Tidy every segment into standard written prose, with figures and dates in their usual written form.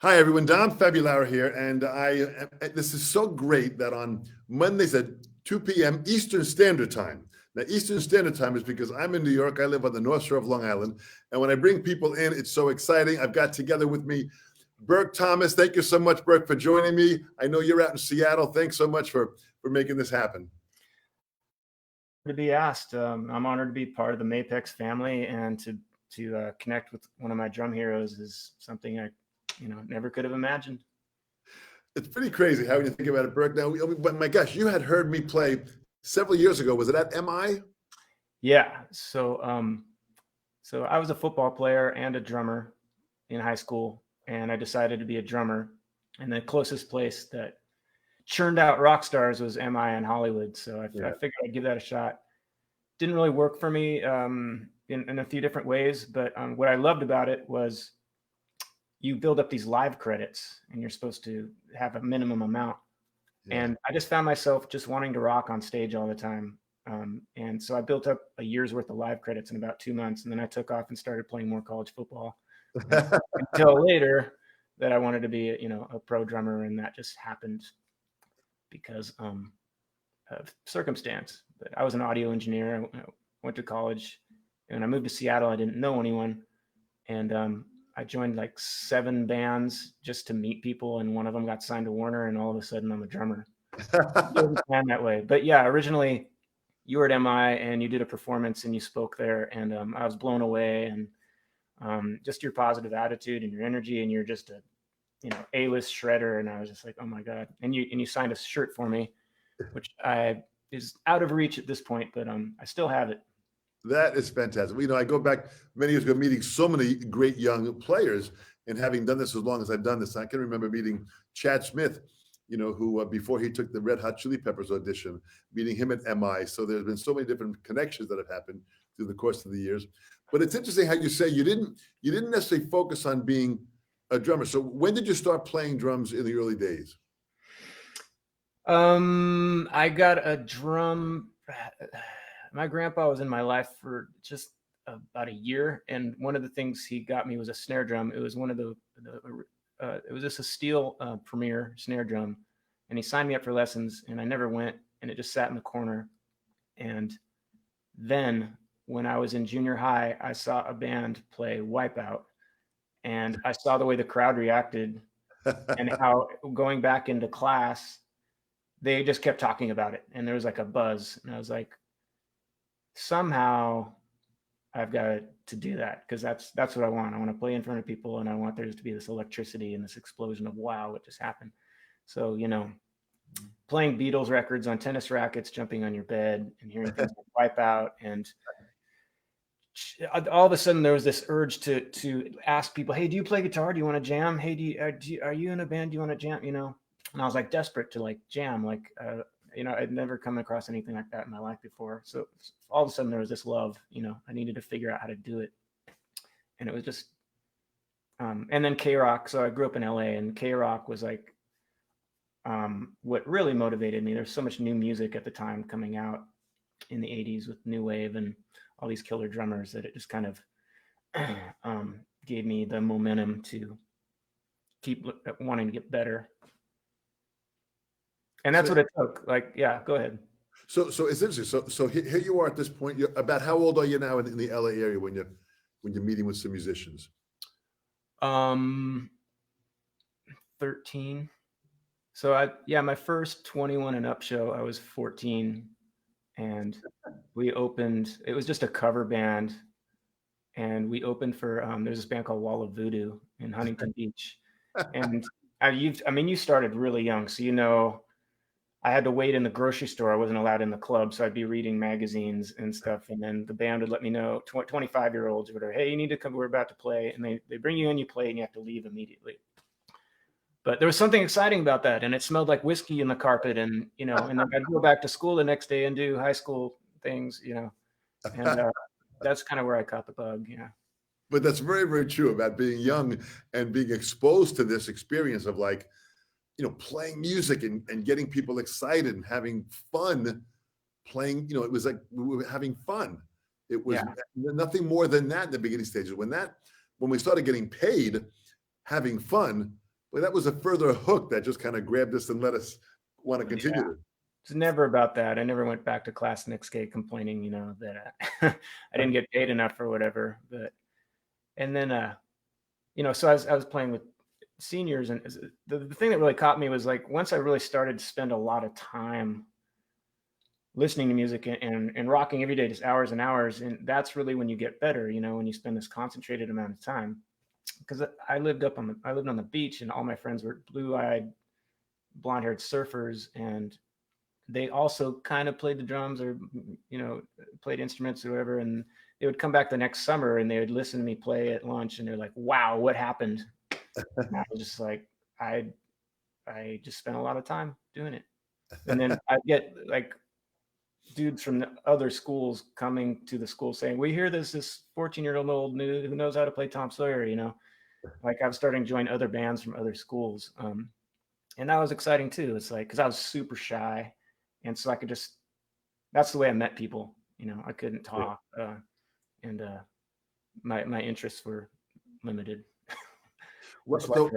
Hi, everyone. Don Famularo here, and this is so great that on Mondays at 2 p.m. Eastern Standard Time. Now, Eastern Standard Time is because I'm in New York. I live on the North Shore of Long Island, and when I bring people in, it's so exciting. I've got together with me Burke Thomas. Thank you so much, Burke, for joining me. I know you're out in Seattle. Thanks so much for making this happen. To be asked. I'm honored to be part of the Mapex family, and to connect with one of my drum heroes is something I never could have imagined. It's pretty crazy how you think about it, Burke. Now, but my gosh, you had heard me play several years ago. Was it at MI? Yeah. So I was a football player and a drummer in high school, and I decided to be a drummer. And the closest place that churned out rock stars was MI in Hollywood. So I figured I'd give that a shot. Didn't really work for me in a few different ways, but what I loved about it was you build up these live credits, and you're supposed to have a minimum amount. Yeah. And I just found myself just wanting to rock on stage all the time. And so I built up a year's worth of live credits in about 2 months. And then I took off and started playing more college football until later that I wanted to be, a pro drummer. And that just happened because of circumstance. But I was an audio engineer. I went to college, and I moved to Seattle. I didn't know anyone. And I joined like 7 bands just to meet people, and one of them got signed to Warner, and all of a sudden I'm a drummer. That way. But yeah, originally you were at MI and you did a performance and you spoke there, and I was blown away, and just your positive attitude and your energy, and you're just a A-list shredder, and I was just like, oh my God. And you signed a shirt for me, which is out of reach at this point, but I still have it. That is fantastic. I go back many years ago, meeting so many great young players, and having done this as long as I've done this, I can remember meeting Chad Smith, who before he took the Red Hot Chili Peppers audition, meeting him at MI. So there's been so many different connections that have happened through the course of the years. But it's interesting how you say you didn't necessarily focus on being a drummer. So when did you start playing drums in the early days? I got a drum. My grandpa was in my life for just about a year, and one of the things he got me was a snare drum. It was one of it was just a steel Premier snare drum, and he signed me up for lessons, and I never went, and it just sat in the corner. And then when I was in junior high, I saw a band play Wipeout, and I saw the way the crowd reacted, and how going back into class, they just kept talking about it, and there was like a buzz, and I was like, somehow I've got to do that, because that's what I want. I want to play in front of people, and I want there to be this electricity and this explosion of wow, what just happened. So, playing Beatles records on tennis rackets, jumping on your bed, and hearing things like Wipeout, and all of a sudden there was this urge to ask people, hey, do you play guitar? Do you want to jam? Hey, are you in a band? Do you want to jam? And I was like desperate to like jam, like I'd never come across anything like that in my life before. So all of a sudden there was this love, I needed to figure out how to do it. And it was just, and then K-Rock. So I grew up in LA, and K-Rock was like, what really motivated me. There's so much new music at the time coming out in the 80s with new wave and all these killer drummers, that it just kind of gave me the momentum to keep wanting to get better. And that's what it took. Like, yeah, go ahead. So it's interesting. So here you are at this point. You're about, how old are you now in the LA area when you're meeting with some musicians? 13. So my first 21 and up show, I was 14, and we opened. It was just a cover band, and we opened for there's this band called Wall of Voodoo in Huntington Beach, and you started really young, so I had to wait in the grocery store. I wasn't allowed in the club, so I'd be reading magazines and stuff. And then the band would let me know, 25-year-olds or whatever, hey, you need to come, we're about to play. And they bring you in, you play, and you have to leave immediately. But there was something exciting about that, and it smelled like whiskey in the carpet. And, and then I'd go back to school the next day and do high school things, and that's kind of where I caught the bug, But that's very, very true about being young and being exposed to this experience of like, playing music and getting people excited and having fun playing. It was like we were having fun. It was nothing more than that in the beginning stages. When we started getting paid, having fun Well, that was a further hook that just kind of grabbed us and let us want to continue. It's never about that. I never went back to class next day complaining, that I didn't get paid enough or whatever. But and then so I was playing with seniors, and the thing that really caught me was like once I really started to spend a lot of time listening to music and rocking every day, just hours and hours, and that's really when you get better, when you spend this concentrated amount of time. Because I lived on the beach, and all my friends were blue-eyed, blonde-haired surfers, and they also kind of played the drums or played instruments or whatever, and they would come back the next summer and they would listen to me play at lunch, and they're like, wow, what happened? And I was just like, I just spent a lot of time doing it. And then I get like dudes from the other schools coming to the school saying, we hear this 14-year-old who knows how to play Tom Sawyer, like I was starting to join other bands from other schools. And that was exciting too. It's like, cause I was super shy. And so that's the way I met people. I couldn't talk, and my interests were limited. So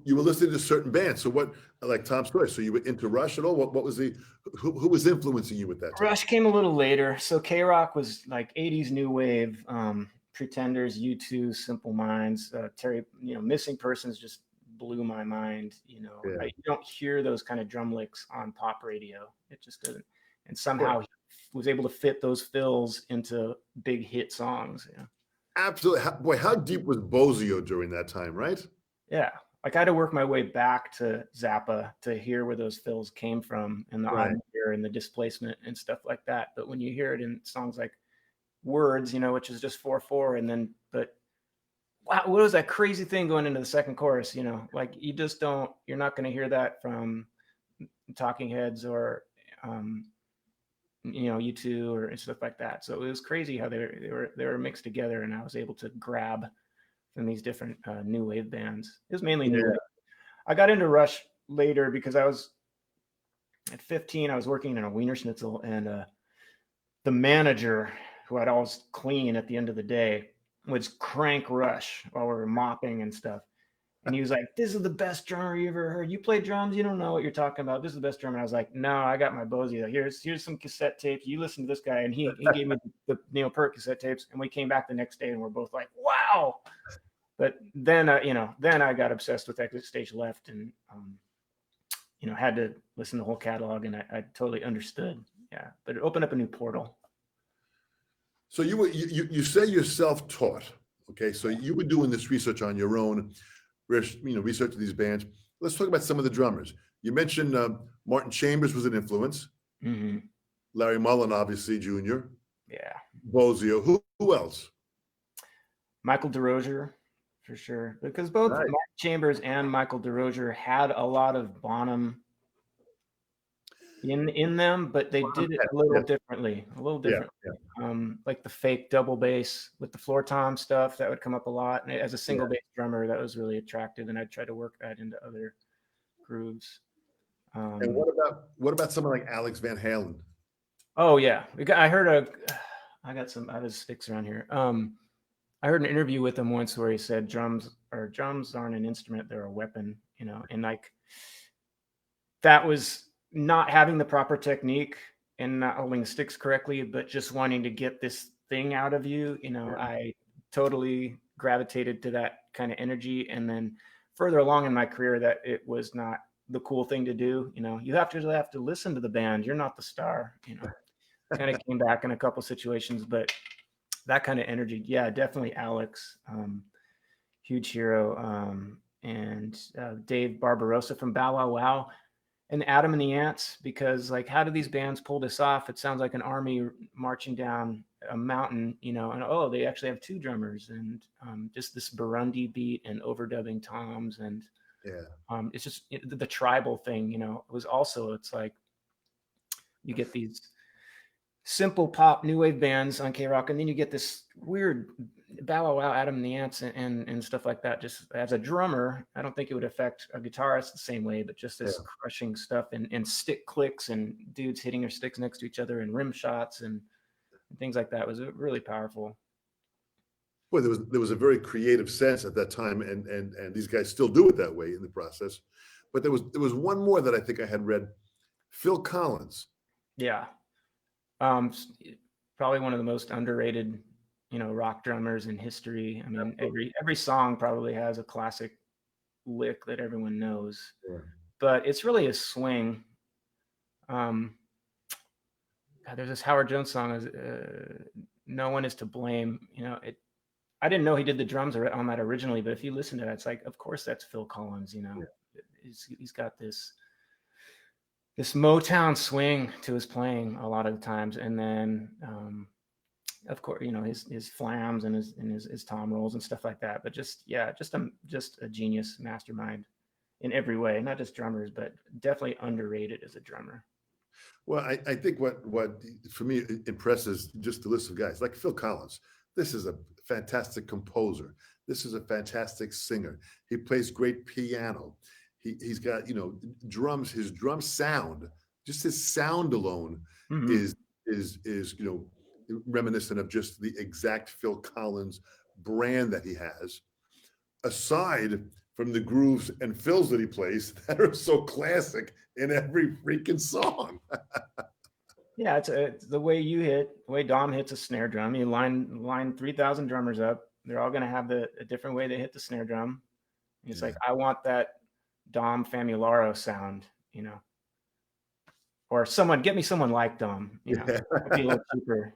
you were listening to certain bands. So what, like Tom Sawyer? So you were into Rush at all? What was who was influencing you with that time? Rush came a little later. So K-Rock was like 80s new wave, Pretenders, U2, Simple Minds, Terry, Missing Persons just blew my mind. You don't hear those kind of drum licks on pop radio. It just doesn't. And somehow he was able to fit those fills into big hit songs. Absolutely. Boy, how deep was Bozio during that time, right? Yeah. Like I had to work my way back to Zappa to hear where those fills came from, and the odd meter and the displacement and stuff like that. But when you hear it in songs like Words, which is just 4/4, and then, but wow, what was that crazy thing going into the second chorus? Like you're not going to hear that from Talking Heads or, U2 or stuff like that. So it was crazy how they were mixed together, and I was able to grab from these different new wave bands. It was mainly new wave. I got into Rush later because I was at 15. I was working in a Wiener Schnitzel, and the manager, who I'd always clean at the end of the day, would crank Rush while we were mopping and stuff. And he was like, this is the best drummer you ever heard. You play drums, you don't know what you're talking about. This is the best drummer. And I was like, no, I got my Bosie. Here's some cassette tapes. You listen to this guy. And he gave me the Neil Peart cassette tapes. And we came back the next day and we're both like, wow. But then, then I got obsessed with Exit Stage Left, and, had to listen to the whole catalog, and I totally understood. Yeah. But it opened up a new portal. So you say you're self-taught. Okay. So you were doing this research on your own, researching these bands. Let's talk about some of the drummers. You mentioned Martin Chambers was an influence. Mm-hmm. Larry Mullen, obviously, Jr. Yeah. Bozio. Who else? Michael DeRozier, for sure. Because both Martin Chambers and Michael DeRozier had a lot of Bonham in them, but they did it a little differently. Like the fake double bass with the floor tom stuff that would come up a lot. And as a single bass drummer, that was really attractive, and I tried to work that into other grooves. And what about someone like Alex Van Halen? Oh yeah, I have his sticks around here. I heard an interview with him once where he said drums aren't an instrument, they're a weapon. And like that was not having the proper technique and not holding the sticks correctly, but just wanting to get this thing out of you. I totally gravitated to that kind of energy. And then further along in my career, that it was not the cool thing to do. You have to listen to the band. You're not the star, kind of came back in a couple situations, but that kind of energy. Yeah, definitely Alex, huge hero. And Dave Barbarossa from Bow Wow Wow. And Adam and the Ants, because like, how do these bands pull this off? It sounds like an army marching down a mountain, and they actually have two drummers, and just this Burundi beat and overdubbing toms, and it's just the tribal thing, it was also, it's like you get these simple pop new wave bands on K-Rock, and then you get this weird Bow Wow Wow, Adam and the Ants, and stuff like that. Just as a drummer, I don't think it would affect a guitarist the same way, but just this crushing stuff and stick clicks and dudes hitting their sticks next to each other and rim shots and things like that was really powerful. Well, there was a very creative sense at that time, and these guys still do it that way in the process. But there was one more that I think I had read, Phil Collins. Yeah. Probably one of the most underrated, rock drummers in history. I mean, every song probably has a classic lick that everyone knows, Yeah. but it's really a swing. God, there's this Howard Jones song, "No One Is to Blame." I didn't know he did the drums on that originally, but if you listen to it, it's like, of course, that's Phil Collins. Yeah. He's got this Motown swing to his playing a lot of the times, and then of course, his flams and his tom rolls and stuff like that. But just a genius mastermind in every way, not just drummers, but definitely underrated as a drummer. Well, I think what for me impresses just the list of guys like Phil Collins. This is a fantastic composer. This is a fantastic singer. He plays great piano. He's got drums. His drum sound, just his sound alone, Mm-hmm. is reminiscent of just the exact Phil Collins brand that he has. Aside from the grooves and fills that he plays that are so classic in every freaking song. Yeah, it's the way Dom hits a snare drum. You line 3,000 drummers up. They're all going to have a different way they hit the snare drum. And it's like, I want that Dom Famularo sound, or get me someone like Dom, be a little cheaper.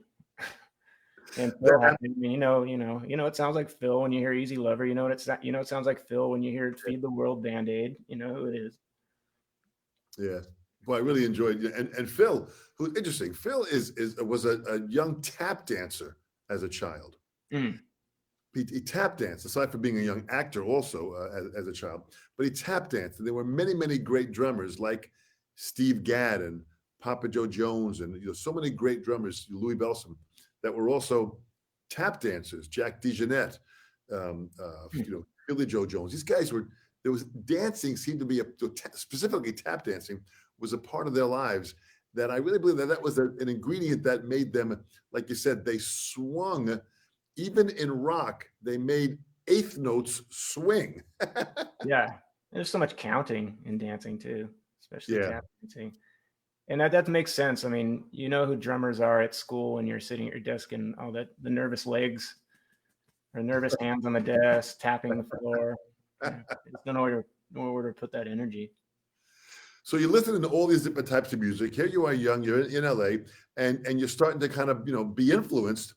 And Phil, it sounds like Phil when you hear Easy Lover. It sounds like Phil when you hear Feed the World, Band-Aid. You know who it is. Yeah. Well, I really enjoyed it. And Phil, who's interesting, Phil was a young tap dancer as a child. Mm. He tap danced, aside from being a young actor also as a child, but he tap danced. And there were many, many great drummers like Steve Gadd and Papa Joe Jones and so many great drummers, Louis Bellson, that were also tap dancers, Jack DeJohnette, Billy Joe Jones. These guys dancing seemed to be, specifically tap dancing, was a part of their lives that I really believe that was an ingredient that made them, like you said, they swung. Even in rock, they made eighth notes swing. Yeah, there's so much counting in dancing too, especially tap dancing. And that makes sense. I mean, you know who drummers are at school when you're sitting at your desk and all that, the nervous legs or nervous hands on the desk, tapping the floor. There's nowhere to put that energy. So you're listening to all these different types of music. Here you are young, you're in LA, and you're starting to kind of, be influenced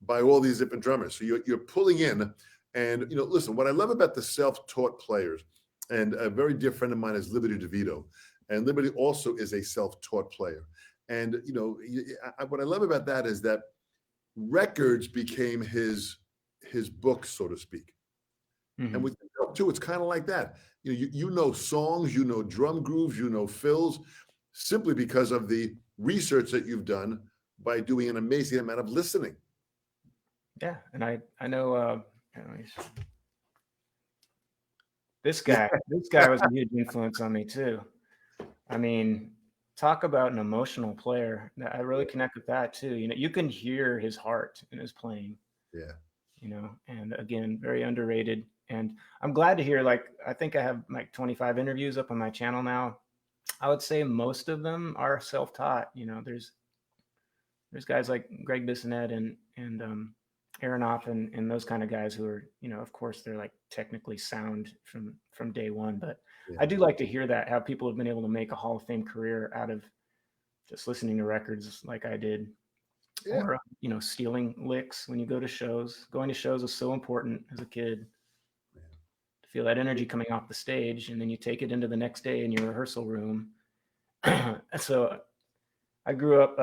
by all these different drummers. So you're pulling in, and listen, what I love about the self-taught players, and a very dear friend of mine is Liberty DeVito, and Liberty also is a self-taught player. And what I love about that is that records became his book, so to speak. Mm-hmm. And with yourself too, it's kind of like that. You know songs, drum grooves, fills, simply because of the research that you've done by doing an amazing amount of listening. Yeah, and I know this guy was a huge influence on me too. I mean, talk about an emotional player. I really connect with that too. You can hear his heart in his playing. Yeah. And again, very underrated. And I'm glad to hear, I think I have 25 interviews up on my channel now. I would say most of them are self-taught. There's guys like Greg Bissonette and Aronoff and those kind of guys who are, of course they're technically sound from day one, but I do like to hear that, how people have been able to make a Hall of Fame career out of just listening to records like I did, or, stealing licks when you go to shows. Going to shows is so important as a kid to feel that energy coming off the stage, and then you take it into the next day in your rehearsal room. So I grew up,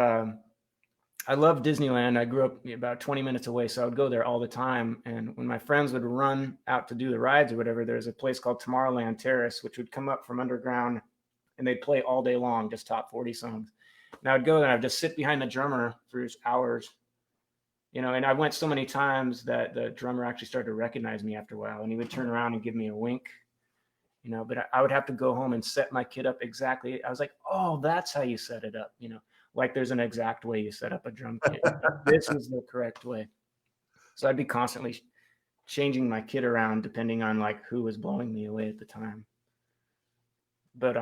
I love Disneyland. I grew up about 20 minutes away, so I would go there all the time. And when my friends would run out to do the rides or whatever, there's a place called Tomorrowland Terrace, which would come up from underground, and they'd play all day long, just top 40 songs. And I would go there and I'd just sit behind the drummer for hours, and I went so many times that the drummer actually started to recognize me after a while, and he would turn around and give me a wink, but I would have to go home and set my kit up exactly. I was like, oh, that's how you set it up, there's an exact way you set up a drum kit. This is the correct way. So I'd be constantly changing my kit around depending on like who was blowing me away at the time. But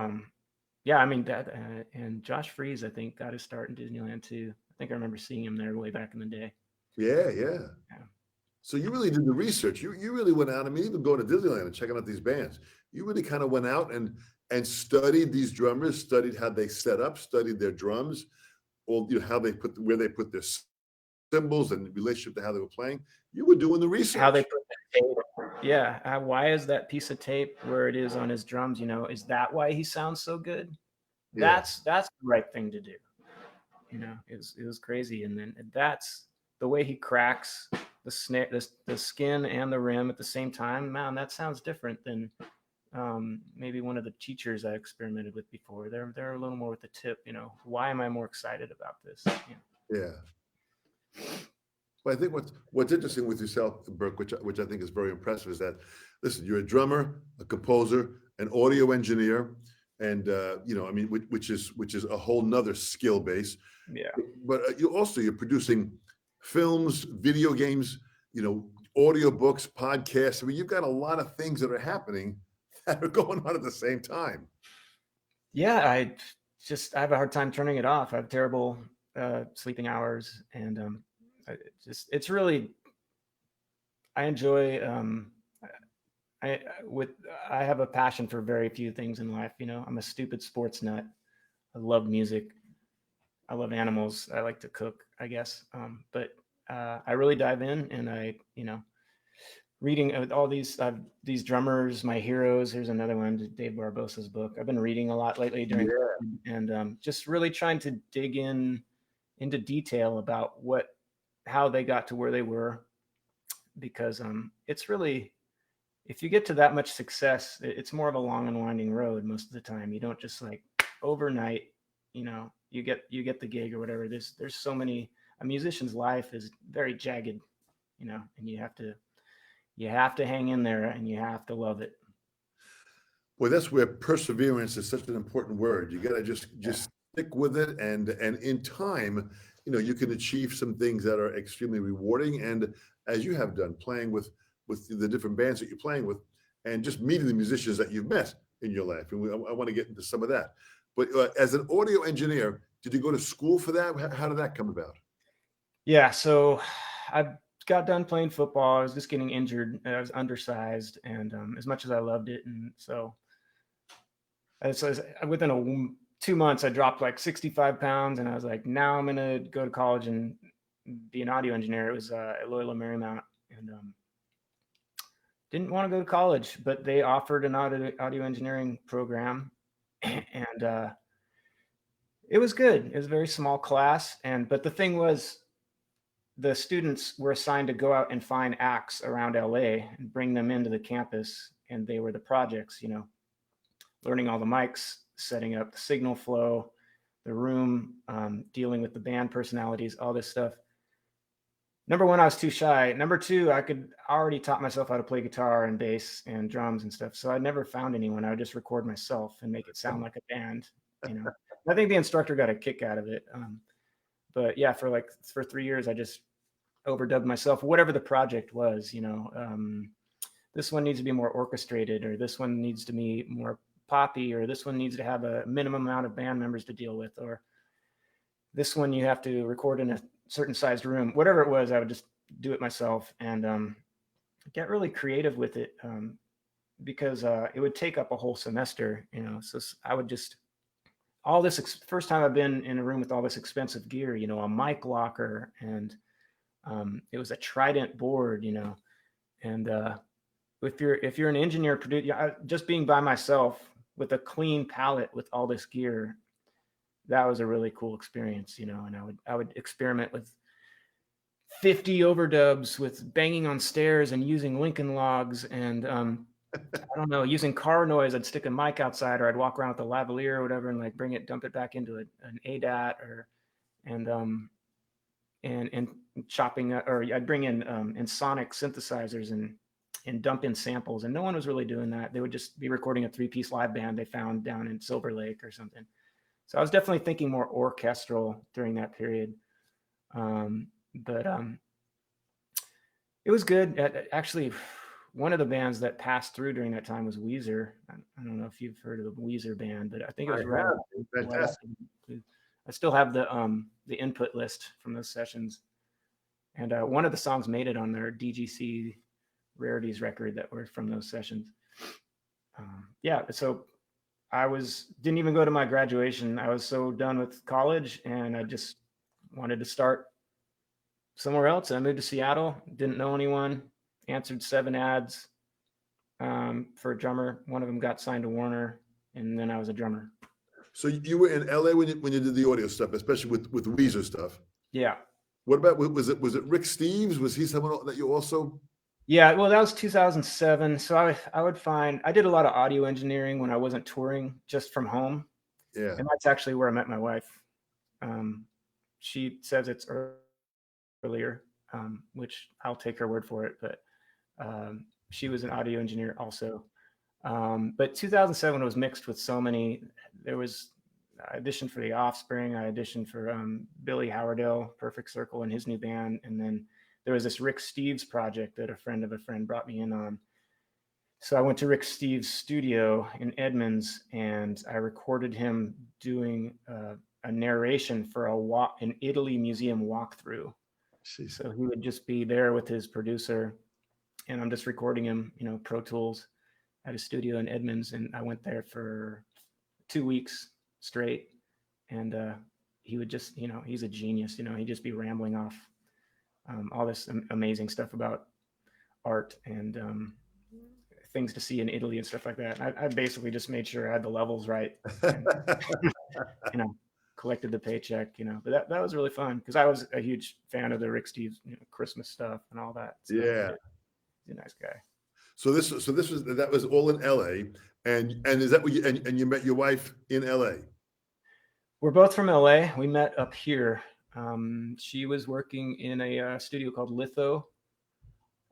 yeah, I mean that and Josh Freese, I think, got his start in Disneyland too. I think I remember seeing him there way back in the day. Yeah. Yeah. So you really did the research. You really went out. I mean, even going to Disneyland and checking out these bands, you really kind of went out and studied these drummers, studied how they set up, studied their drums, or how they where they put their cymbals and relationship to how they were playing. You were doing the research. How they put the tape. Yeah. Why is that piece of tape where it is on his drums? Is that why he sounds so good? Yeah. That's the right thing to do. It was crazy. And then that's the way he cracks the snare, the skin and the rim at the same time. Man, that sounds different than maybe one of the teachers I experimented with before. They're a little more with the tip. Why am I more excited about this? Yeah. But I think what's interesting with yourself, Burke, which I think is very impressive, is that, listen, you're a drummer, a composer, an audio engineer, and I mean, which is a whole nother skill base. Yeah. But you're producing films, video games, audio books, podcasts. I mean, you've got a lot of things that are happening that are going on at the same time. Yeah, I have a hard time turning it off. I have terrible sleeping hours, and it's really, I enjoy. I have a passion for very few things in life. I'm a stupid sports nut. I love music. I love animals. I like to cook, I guess. But I really dive in, and I, reading all these drummers, my heroes. Here's another one, Dave Barbosa's book. I've been reading a lot lately and just really trying to dig into detail about how they got to where they were, because it's really, if you get to that much success, it's more of a long and winding road most of the time. You don't just like overnight, you get the gig or whatever. There's so many. A musician's life is very jagged, and you have to hang in there, and you have to love it. Well, that's where perseverance is such an important word. You got to just stick with it, and in time, you can achieve some things that are extremely rewarding. And as you have done, playing with the different bands that you're playing with, and just meeting the musicians that you've met in your life. And I want to get into some of that. But as an audio engineer, did you go to school for that? How did that come about? Yeah, so I got done playing football. I was just getting injured. I was undersized, and as much as I loved it, and so within 2 months, I dropped like 65 pounds, and I was like, now I'm gonna go to college and be an audio engineer. It was at Loyola Marymount, and didn't want to go to college, but they offered an audio engineering program, and it was good. It was a very small class, but the thing was, the students were assigned to go out and find acts around LA and bring them into the campus, and they were the projects, learning all the mics, setting up the signal flow, the room, dealing with the band personalities, all this stuff. Number one, I was too shy. Number two, I already taught myself how to play guitar and bass and drums and stuff. So I never found anyone. I would just record myself and make it sound like a band. I think the instructor got a kick out of it. But yeah, for 3 years, I just overdubbed myself, whatever the project was. This one needs to be more orchestrated, or this one needs to be more poppy, or this one needs to have a minimum amount of band members to deal with, or this one you have to record in a certain sized room. Whatever it was, I would just do it myself and get really creative with it, because it would take up a whole semester. So I would just, all this first time I've been in a room with all this expensive gear, a mic locker, and it was a Trident board, and if you're an engineer producer, just being by myself with a clean palette with all this gear, that was a really cool experience, and I would experiment with 50 overdubs, with banging on stairs and using Lincoln logs, and I don't know, using car noise. I'd stick a mic outside, or I'd walk around with a lavalier or whatever, and like dump it back into an ADAT, and chopping, or I'd bring in sonic synthesizers and dump in samples, and no one was really doing that. They would just be recording a 3-piece live band they found down in Silver Lake or something. So I was definitely thinking more orchestral during that period. It was good. Actually, one of the bands that passed through during that time was Weezer. I don't know if you've heard of the Weezer band, but I think it I was have. right Fantastic. after. I still have the input list from those sessions, and one of the songs made it on their DGC Rarities record that were from those sessions. Yeah, so didn't even go to my graduation. I was so done with college, and I just wanted to start somewhere else. I moved to Seattle, didn't know anyone, answered 7 ads for a drummer. One of them got signed to Warner, and then I was a drummer. So you were in LA when you did the audio stuff, especially with Weezer stuff. Yeah. What about was it Rick Steves? Was he someone that you also? Yeah, well, that was 2007. So I did a lot of audio engineering when I wasn't touring, just from home. Yeah. And that's actually where I met my wife. She says it's earlier, which I'll take her word for it. But she was an audio engineer also. But 2007 was mixed with so many. I auditioned for The Offspring. I auditioned for Billy Howardell, Perfect Circle, and his new band. And then there was this Rick Steves project that a friend of a friend brought me in on. So I went to Rick Steves' studio in Edmonds, and I recorded him doing a narration for an Italy museum walkthrough. Jeez. So he would just be there with his producer, and I'm just recording him, Pro Tools, at a studio in Edmonds. And I went there for 2 weeks straight, and he would just, he's a genius. He'd just be rambling off all this amazing stuff about art and things to see in Italy and stuff like that. I basically just made sure I had the levels right, and, collected the paycheck, but that was really fun because I was a huge fan of the Rick Steves Christmas stuff and all that. So Yeah. he's a nice guy. So that was all in LA, and is that what and you met your wife in LA? We're both from LA. We met up here. She was working in a studio called Litho,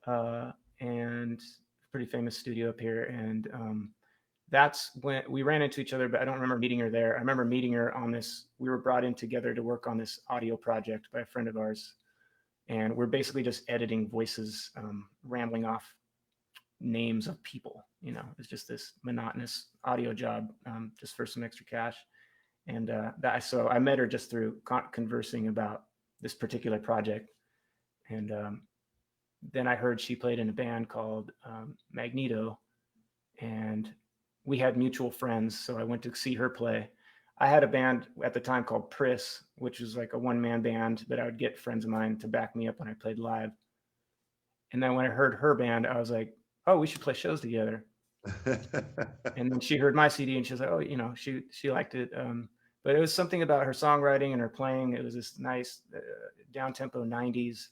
and pretty famous studio up here. And that's when we ran into each other, but I don't remember meeting her there. I remember meeting her on this. We were brought in together to work on this audio project by a friend of ours, and we're basically just editing voices, rambling off names of people. It's just this monotonous audio job, just for some extra cash. And so I met her just through conversing about this particular project. And then I heard she played in a band called Magneto, and we had mutual friends. So I went to see her play. I had a band at the time called Priss, which was like a one-man band that I would get friends of mine to back me up when I played live. And then when I heard her band, I was like, oh, we should play shows together. And then she heard my CD and she was like, oh, she liked it. But it was something about her songwriting and her playing. It was this nice down-tempo 90s,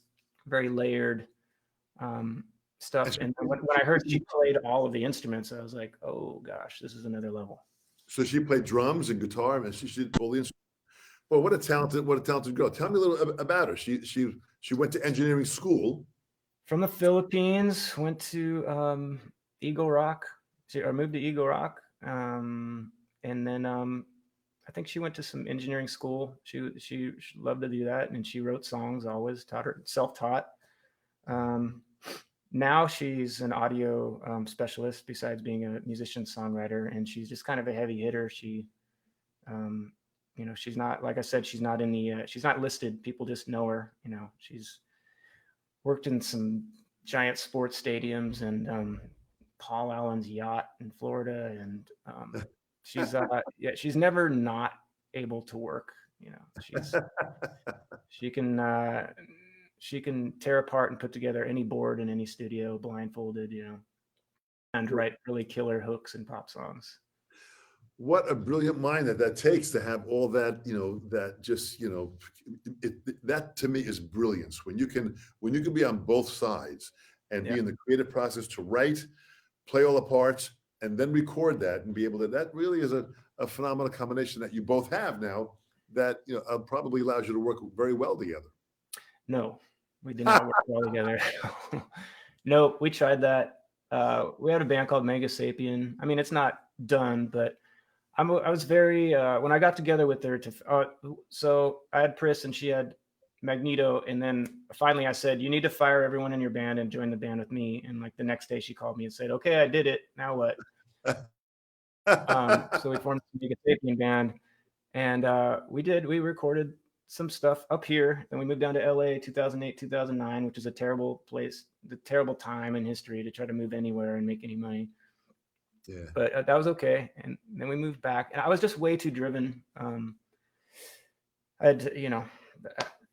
very layered stuff. And when I heard she played all of the instruments, I was like, oh gosh, this is another level. So she played drums and guitar, and she did all the instruments. Well, what a talented girl. Tell me a little about her. She went to engineering school. From the Philippines, went to Eagle Rock. I moved to Eagle Rock. And then I think she went to some engineering school. She loved to do that, and she wrote songs always, self-taught. Now she's an audio specialist besides being a musician songwriter, and she's just kind of a heavy hitter. She, she's not, like I said, she's not in the, she's not listed. People just know her. She's worked in some giant sports stadiums and Paul Allen's yacht in Florida, and she's never not able to work. She can tear apart and put together any board in any studio blindfolded, and write really killer hooks and pop songs. What a brilliant mind that takes to have all that, that just, that to me is brilliance. When you can be on both sides and be in the creative process to write, play all the parts, and then record that and be able to, that really is a phenomenal combination that you both have now that, probably allows you to work very well together. No, we did not work well together. No, we tried that. We had a band called Mega Sapien. I mean, it's not done, but I was very, when I got together with her so I had Priss and she had Magneto. And then finally I said, you need to fire everyone in your band and join the band with me. And like the next day she called me and said, okay, I did it. Now what? So we formed the Mega Sapien band, and we recorded some stuff up here. Then we moved down to LA 2008, 2009, which is a terrible place, the terrible time in history to try to move anywhere and make any money. Yeah. But that was okay. And then we moved back, and I was just way too driven. I had,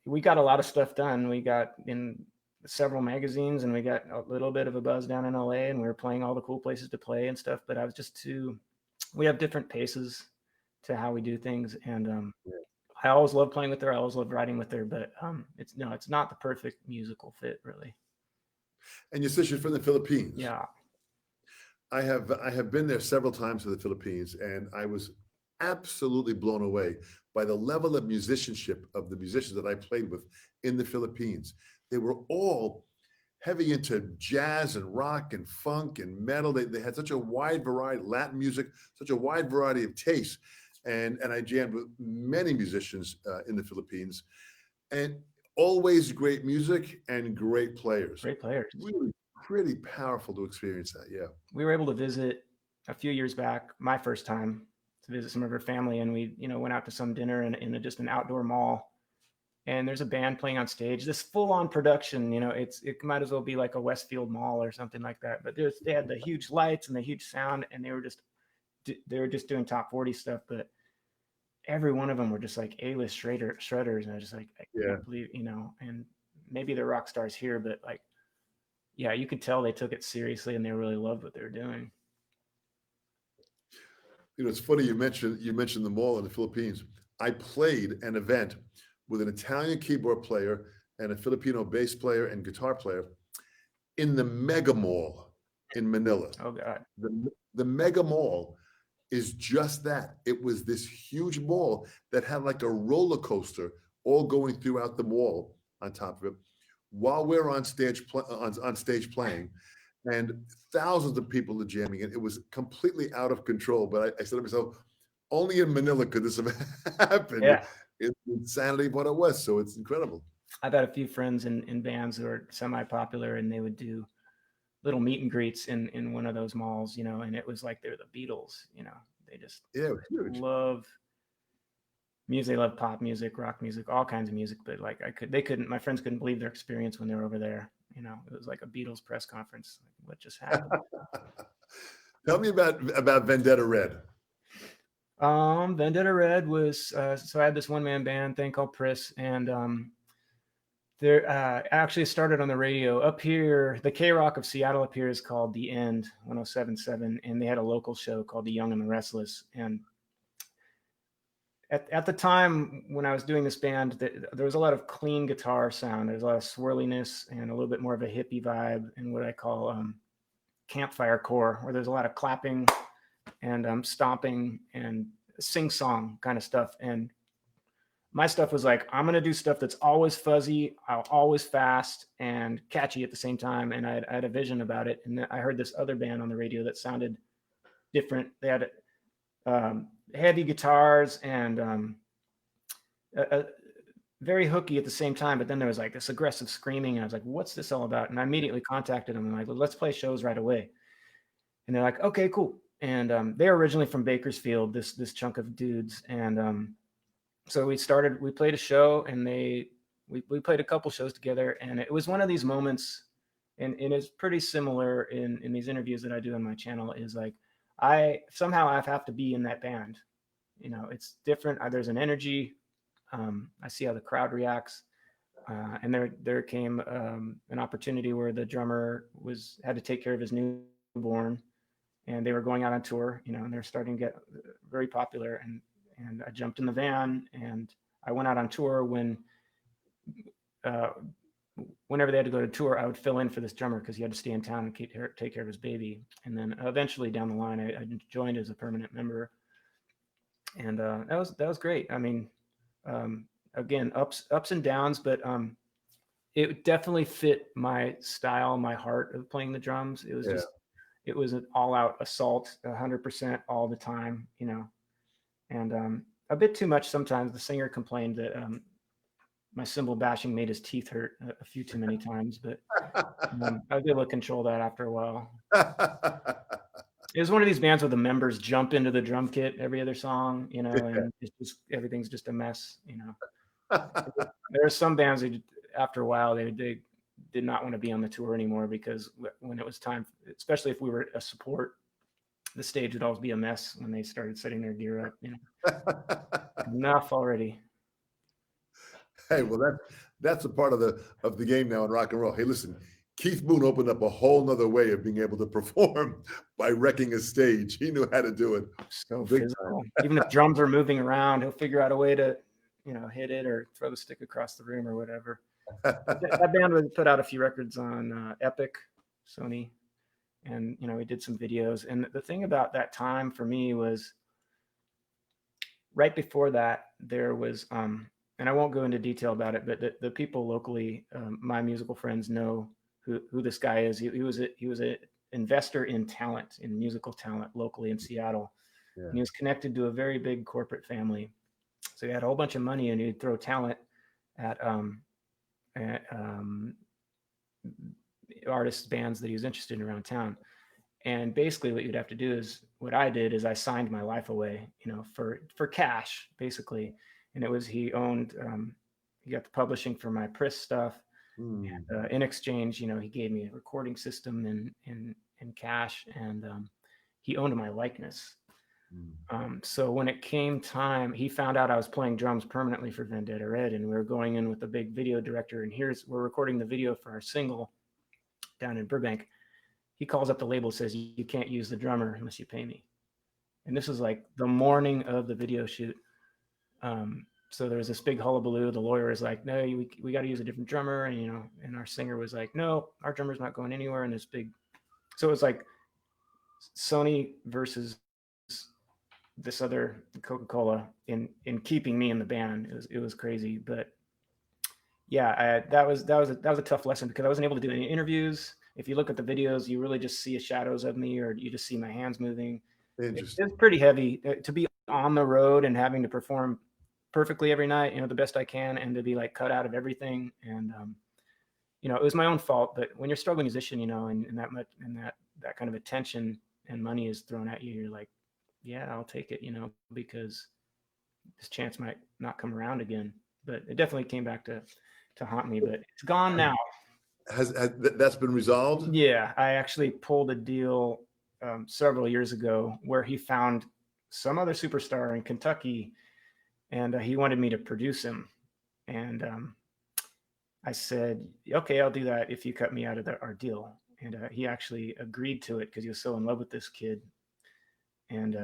we got a lot of stuff done. We got in several magazines, and we got a little bit of a buzz down in LA, and we were playing all the cool places to play and stuff. But I was just too. We have different paces to how we do things, and I always love playing with her. I always love writing with her, but it's not the perfect musical fit, really. And your sister's from the Philippines. Yeah. I have been there several times to the Philippines, and I was absolutely blown away by the level of musicianship of the musicians that I played with in the Philippines. They were all heavy into jazz and rock and funk and metal. They had such a wide variety, Latin music, such a wide variety of tastes. And I jammed with many musicians in the Philippines, and always great music and great players. Great players. Really pretty powerful to experience that. Yeah. We were able to visit a few years back, my first time, to visit some of her family, and we went out to some dinner in just an outdoor mall, and there's a band playing on stage, this full-on production. It might as well be like a Westfield Mall or something like that, but they had the huge lights and the huge sound, and they were just doing top 40 stuff, but every one of them were just like A-list shredders, and I was just like, I can't believe, and maybe they're rock stars here, but like, yeah, you could tell they took it seriously and they really loved what they were doing. It's funny you mentioned the mall in the Philippines. I played an event with an Italian keyboard player and a Filipino bass player and guitar player in the Mega Mall in Manila. Oh God. The Mega Mall is just that. It was this huge mall that had like a roller coaster all going throughout the mall on top of it while we're on stage playing, and thousands of people are jamming it. It was completely out of control. But I said to myself, only in Manila could this have happened. Yeah. It's insanity what it was. So it's incredible. I've had a few friends in bands who are semi-popular, and they would do little meet and greets in one of those malls, and it was like they're the Beatles. They just love music. They love pop music, rock music, all kinds of music. But like my friends couldn't believe their experience when they were over there. It was like a Beatles press conference. Like, what just happened? Tell me about Vendetta Red. Vendetta Red was so I had this one-man band thing called Priss, and there actually started on the radio up here. The K-Rock of Seattle up here is called The End 107.7, and they had a local show called The Young and the Restless. And at the time when I was doing this band, there was a lot of clean guitar sound. There's a lot of swirliness and a little bit more of a hippie vibe, and what I call campfire core, where there's a lot of clapping and stomping and sing-song kind of stuff. And my stuff was like, I'm going to do stuff that's always fuzzy, always fast, and catchy at the same time. And I had a vision about it. And I heard this other band on the radio that sounded different. They had heavy guitars and very hooky at the same time. But then there was like this aggressive screaming. And I was like, what's this all about? And I immediately contacted them and like, let's play shows right away. And they're like, okay, cool. And they're originally from Bakersfield, this chunk of dudes. And so we played a show, and we played a couple shows together. And it was one of these moments, and it's pretty similar in these interviews that I do on my channel, is like, I have to be in that band. It's different. There's an energy. I see how the crowd reacts. And there came an opportunity where the drummer had to take care of his newborn, and they were going out on tour, and they're starting to get very popular. And I jumped in the van, and I went out on tour whenever they had to go to tour, I would fill in for this drummer because he had to stay in town and take care of his baby. And then eventually down the line, I joined as a permanent member, and that was great. I mean, again, ups and downs, but it definitely fit my style, my heart of playing the drums. It was it was an all-out assault, 100% all the time, and a bit too much sometimes. The singer complained that my cymbal bashing made his teeth hurt a few too many times, but I was able to control that after a while. It was one of these bands where the members jump into the drum kit every other song, and it's just everything's just a mess, There are some bands that after a while they did not want to be on the tour anymore because when it was time, especially if we were a support, the stage would always be a mess when they started setting their gear up. Enough already. Hey, well, that's a part of the game now in rock and roll. Hey, listen, Keith Moon opened up a whole nother way of being able to perform by wrecking a stage. He knew how to do it. So physical. Even if drums are moving around, he'll figure out a way to, hit it or throw the stick across the room or whatever. That band would put out a few records on Epic, Sony, and we did some videos. And the thing about that time for me was right before that there was and I won't go into detail about it, but the people locally, my musical friends know who this guy is. He was an investor in talent, in musical talent locally in Seattle. Yeah. And he was connected to a very big corporate family. So he had a whole bunch of money and he'd throw talent at artists, bands that he was interested in around town. And basically what you'd have to do is what I did is I signed my life away, for cash, basically. And it was, he owned, he got the publishing for my Priss stuff. And in exchange, he gave me a recording system in cash, and he owned my likeness. So when it came time, he found out I was playing drums permanently for Vendetta Red, and we were going in with a big video director, and we're recording the video for our single down in Burbank. He calls up the label, says, "You can't use the drummer unless you pay me." And this was like the morning of the video shoot. So there was this big hullabaloo. The lawyer is like, "No, we got to use a different drummer." And, and our singer was like, "No, our drummer's not going anywhere." And this big, so it was like Sony versus this other Coca-Cola in keeping me in the band. It was crazy, but yeah, that was a tough lesson because I wasn't able to do any interviews. If you look at the videos, you really just see shadows of me, or you just see my hands moving. It's pretty heavy to be on the road and having to perform perfectly every night, the best I can, and to be like cut out of everything. And it was my own fault. But when you're a struggling musician, and that kind of attention and money is thrown at you, you're like, yeah, I'll take it, because this chance might not come around again. But it definitely came back to haunt me. But it's gone now. Has that's been resolved? Yeah, I actually pulled a deal several years ago where he found some other superstar in Kentucky, and he wanted me to produce him. And I said, "Okay, I'll do that if you cut me out of our deal." And he actually agreed to it because he was so in love with this kid. And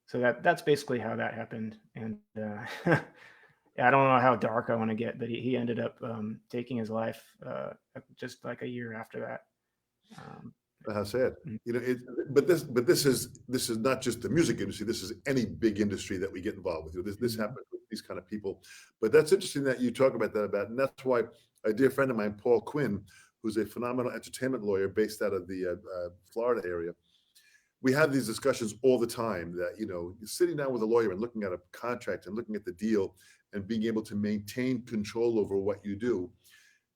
so that's basically how that happened. And I don't know how dark I want to get, but he ended up taking his life just like a year after that. How sad. But this is not just the music industry. This is any big industry that we get involved with. This happens with these kind of people. But that's interesting that you talk about that and that's why a dear friend of mine, Paul Quinn, who's a phenomenal entertainment lawyer based out of the Florida area, we have these discussions all the time that, you're sitting down with a lawyer and looking at a contract and looking at the deal and being able to maintain control over what you do.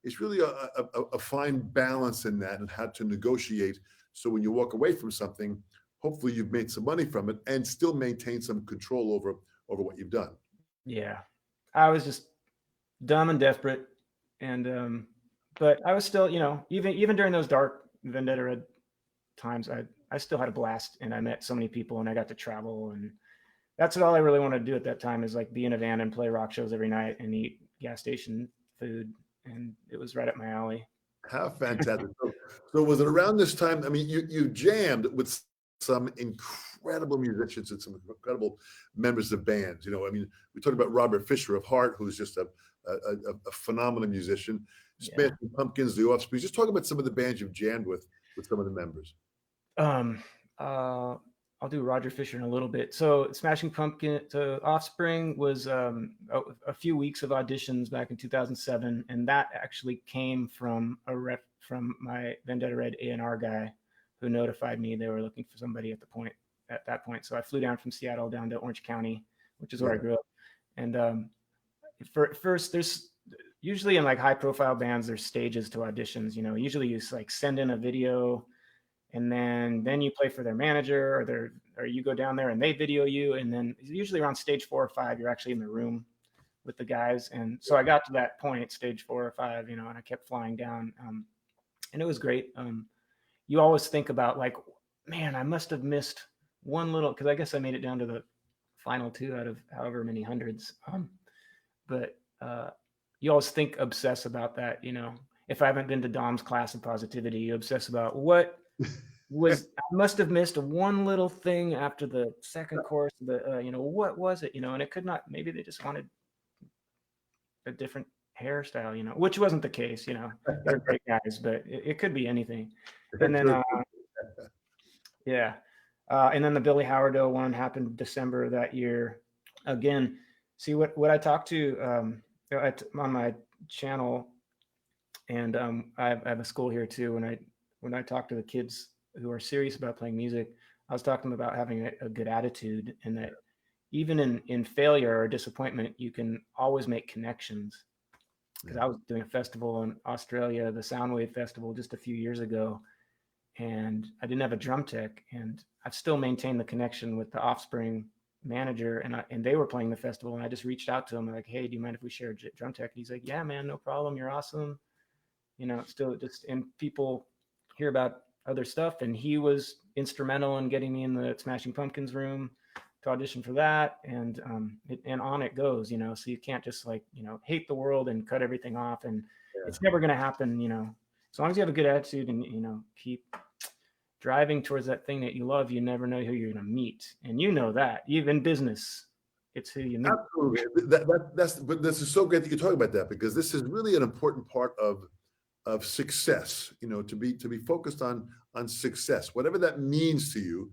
It's really a fine balance in that and how to negotiate. So when you walk away from something, hopefully you've made some money from it and still maintain some control over what you've done. Yeah, I was just dumb and desperate. And, but I was still, even during those dark Vendetta Red times, I still had a blast, and I met so many people, and I got to travel, and that's all I really wanted to do at that time, is like be in a van and play rock shows every night and eat gas station food. And it was right up my alley. How fantastic. So was it around this time? I mean, you jammed with some incredible musicians and some incredible members of bands. We talked about Robert Fisher of Heart, who's just a phenomenal musician. Smashing Pumpkins, The Offspring. Just talk about some of the bands you've jammed with some of the members. I'll do Roger Fisher in a little bit. So Smashing Pumpkins to Offspring was a few weeks of auditions back in 2007. And that actually came from a rep from my Vendetta Red A&R guy who notified me they were looking for somebody at that point. So I flew down from Seattle down to Orange County, which is where I grew up. And first there's usually in like high profile bands, there's stages to auditions, you know, usually you like send in a video and then you play for their manager or you go down there and they video you. And then usually around stage 4 or 5, you're actually in the room with the guys. And so I got to that point, stage 4 or 5, you know, and I kept flying down. And it was great. You always think about like, man, I must have missed one little, because I guess I made it down to the final 2 out of however many hundreds. But you always obsess about that, you know. If I haven't been to Dom's class of positivity, you obsess about what was I must have missed one little thing after the second course, but you know, what was it, you know? And it could not, maybe they just wanted a different hairstyle, you know, which wasn't the case, you know. They're great guys, but it could be anything. And then yeah. And then the Billy Howardell one happened December that year. Again, see what I talked to on my channel, and I have a school here too. When I talk to the kids who are serious about playing music, I was talking about having a good attitude, and that even in failure or disappointment, you can always make connections. Because I was doing a festival in Australia, the Soundwave Festival, just a few years ago, and I didn't have a drum tech, and I've still maintained the connection with the Offspring manager, and they were playing the festival, and I just reached out to him like, hey, do you mind if we share a drum tech? And he's like, yeah, man, no problem. You're awesome. You know, still just, and people hear about other stuff, and he was instrumental in getting me in the Smashing Pumpkins room to audition for that, and on it goes, you know. So you can't just like, you know, hate the world and cut everything off, and it's never going to happen, you know. As long as you have a good attitude and, you know, keep driving towards that thing that you love, you never know who you're going to meet. And you know that, even business, it's who you meet. Absolutely. But this is so great that you talk about that, because this is really an important part of success, you know, to be focused on success, whatever that means to you.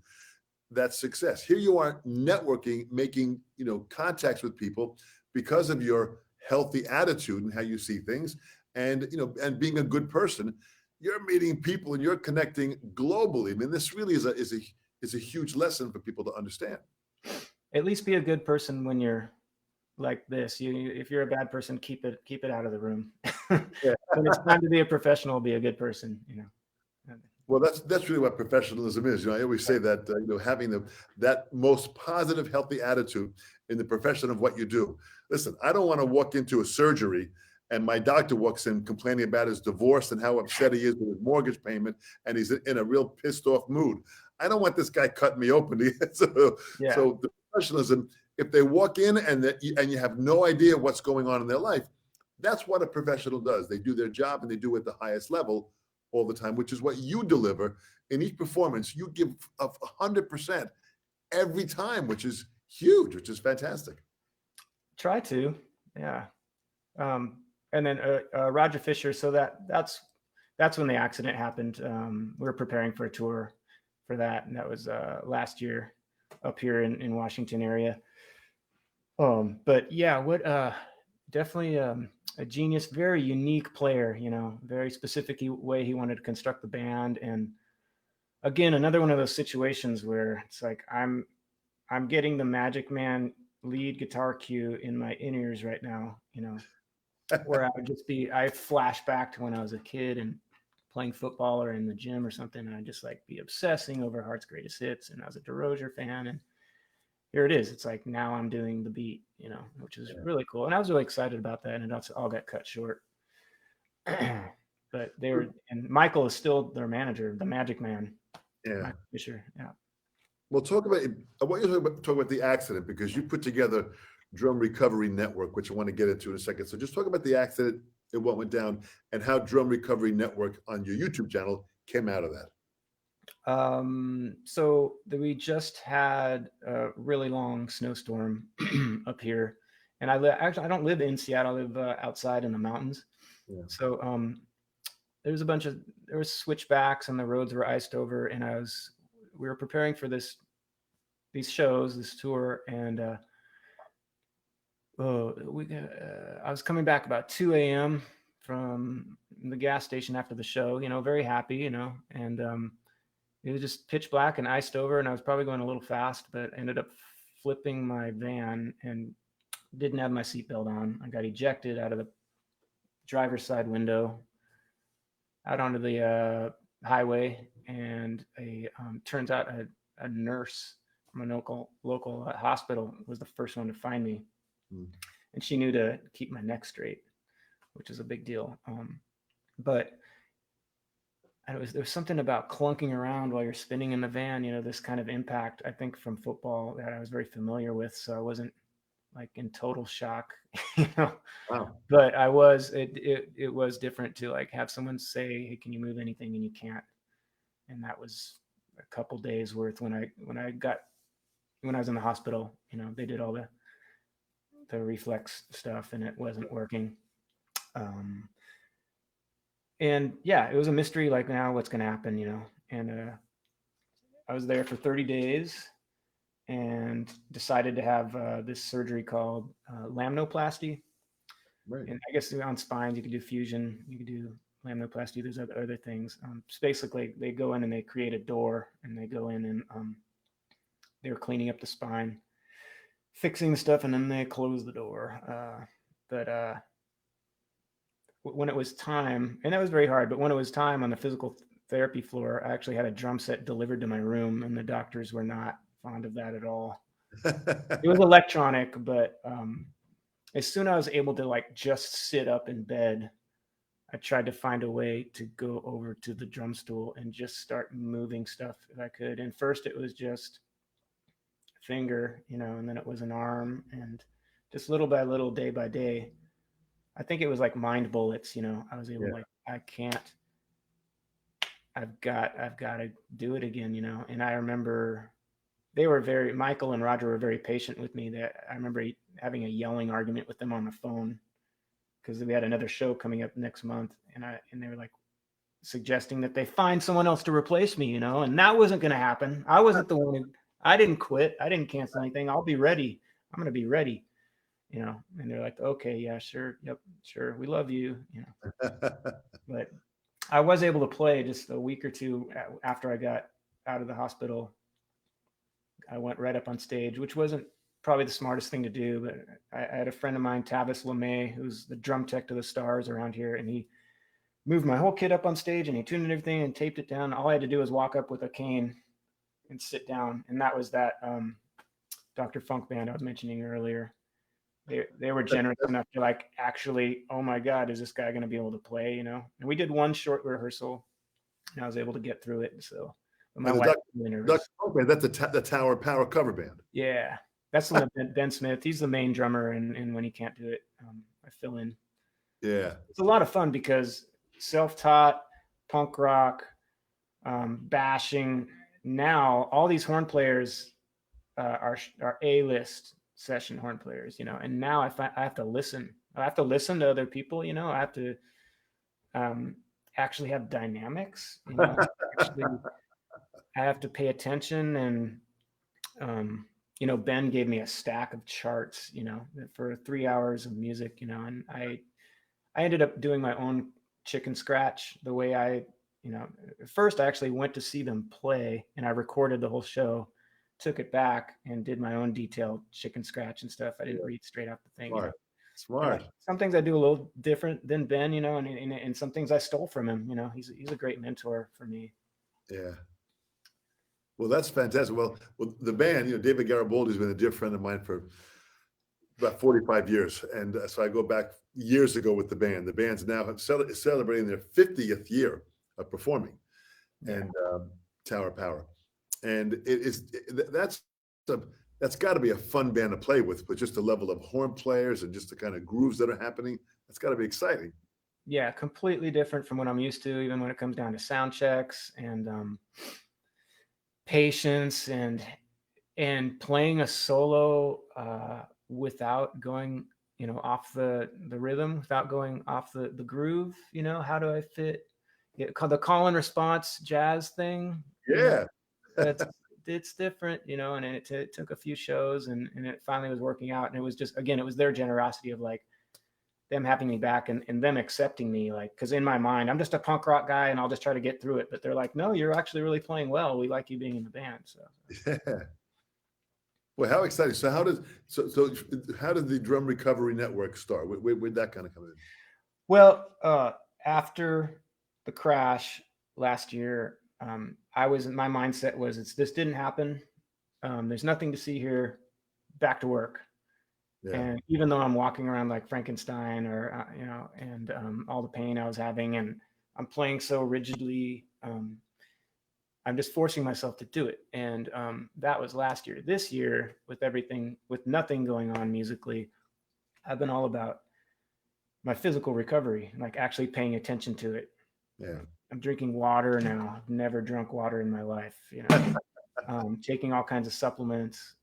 That's success. Here you are networking, making, you know, contacts with people because of your healthy attitude and how you see things, and, you know, and being a good person. You're meeting people and you're connecting globally. I mean, this really is a huge lesson for people to understand. At least be a good person when you're like this. If you're a bad person, keep it out of the room. When it's time to be a professional, be a good person, you know. Well, that's really what professionalism is. You know, I always say that, you know, having that most positive, healthy attitude in the profession of what you do. Listen, I don't want to walk into a surgery and my doctor walks in complaining about his divorce and how upset he is with his mortgage payment, and he's in a real pissed off mood. I don't want this guy cutting me open. So the professionalism, if they walk in and you have no idea what's going on in their life, that's what a professional does. They do their job and they do it at the highest level all the time, which is what you deliver in each performance. You give 100% every time, which is huge, which is fantastic. Try to, yeah. And then Roger Fisher. So that's when the accident happened. We were preparing for a tour for that, and that was last year up here in Washington area. But yeah, definitely a genius, very unique player, you know, very specific way he wanted to construct the band. And again, another one of those situations where it's like I'm getting the Magic Man lead guitar cue in my in-ears right now, you know, where I flash back to when I was a kid and playing football or in the gym or something, and I'd just like be obsessing over Heart's Greatest Hits, and I was a DeRozier fan, and here it is. It's like now I'm doing the beat, you know, which is really cool. And I was really excited about that, and it all got cut short. But and Michael is still their manager, the Magic Man. Yeah. Michael Fisher. Yeah. Well, I want you to talk about the accident, because you put together Drum Recovery Network, which I want to get into in a second. So just talk about the accident and what went down, and how Drum Recovery Network on your YouTube channel came out of that. So we just had a really long snowstorm up here, and I don't live in Seattle. I live outside in the mountains. Yeah. So there was switchbacks and the roads were iced over, and we were preparing for this tour, and I was coming back about 2 a.m. from the gas station after the show, you know, very happy, you know, and it was just pitch black and iced over, and I was probably going a little fast, but ended up flipping my van and didn't have my seatbelt on. I got ejected out of the driver's side window out onto the highway, and turns out a nurse from a local hospital was the first one to find me, and she knew to keep my neck straight, which is a big deal. But there was something about clunking around while you're spinning in the van, this kind of impact, I think, from football that I was very familiar with. So I wasn't like in total shock, Wow. but it was different to like have someone say, "Hey, can you move anything?" And you can't. And that was a couple days worth when I was in the hospital, they did all the reflex stuff and it wasn't working. And yeah, it was a mystery, like, now what's going to happen, and I was there for 30 days and decided to have this surgery called laminoplasty. Right. And I guess on spines, you can do fusion, you can do laminoplasty. There's other things. So basically, they go in and they create a door, and they go in and they're cleaning up the spine, fixing the stuff, and then they close the door. But when it was time, and that was very hard, but when it was time on the physical therapy floor, I actually had a drum set delivered to my room, and the doctors were not fond of that at all. It was electronic, but as soon as I was able to like just sit up in bed, I tried to find a way to go over to the drum stool and just start moving stuff if I could. And first it was just finger, and then it was an arm, and just little by little, day by day. I think it was like mind bullets, I was able to I've got to do it again, And I remember Michael and Roger were very patient with me. That I remember having a yelling argument with them on the phone because we had another show coming up next month, and they were like suggesting that they find someone else to replace me, and that wasn't going to happen. I wasn't the one I didn't quit. I didn't cancel anything. I'll be ready. I'm going to be ready. And they're like, okay, yeah, sure. Yep. Sure. We love you, but I was able to play just a week or two after I got out of the hospital. I went right up on stage, which wasn't probably the smartest thing to do, but I had a friend of mine, Tavis LeMay, who's the drum tech to the Stars around here. And he moved my whole kit up on stage, and he tuned everything and taped it down. All I had to do was walk up with a cane and sit down. And that was that Dr. Funk band I was mentioning earlier. They were generous enough to like, actually, oh my God, is this guy going to be able to play, And we did one short rehearsal, and I was able to get through it. So my wife was really nervous. That's the Tower Power cover band. Yeah. That's the one that Ben Smith, he's the main drummer. And when he can't do it, I fill in. Yeah. It's a lot of fun because self-taught, punk rock, bashing. Now all these horn players are A-list session horn players, and now I have to listen. I have to listen to other people, I have to actually have dynamics, actually, I have to pay attention. And Ben gave me a stack of charts, for 3 hours of music, and I ended up doing my own chicken scratch the way first I actually went to see them play, and I recorded the whole show, took it back, and did my own detailed chicken scratch and stuff. I didn't read straight off the thing. Smart. Some things I do a little different than Ben, and some things I stole from him. He's a great mentor for me. Yeah. Well, that's fantastic. Well, the band, David Garibaldi's been a dear friend of mine for about 45 years. And so I go back years ago with the band. The band's now celebrating their 50th year of performing, and Tower Power. And that's got to be a fun band to play with just the level of horn players and just the kind of grooves that are happening. That's got to be exciting. Yeah, completely different from what I'm used to, even when it comes down to sound checks and patience and playing a solo without going, off the rhythm, without going off the groove. How do I fit the call and response jazz thing? Yeah. It's different, and it took a few shows, and it finally was working out. And it was just, again, it was their generosity of like them having me back and them accepting me, like, because in my mind, I'm just a punk rock guy and I'll just try to get through it. But they're like, no, you're actually really playing well. We like you being in the band. So yeah. Well, how exciting! So how did the Drum Recovery Network start? Where'd that kind of come in? Well, after the crash last year, my mindset was, this didn't happen. There's nothing to see here. Back to work. Yeah. And even though I'm walking around like Frankenstein, or and all the pain I was having, and I'm playing so rigidly, I'm just forcing myself to do it. And that was last year. This year, with nothing going on musically, I've been all about my physical recovery, like actually paying attention to it. Yeah. I'm drinking water now. I've never drunk water in my life. Taking all kinds of supplements.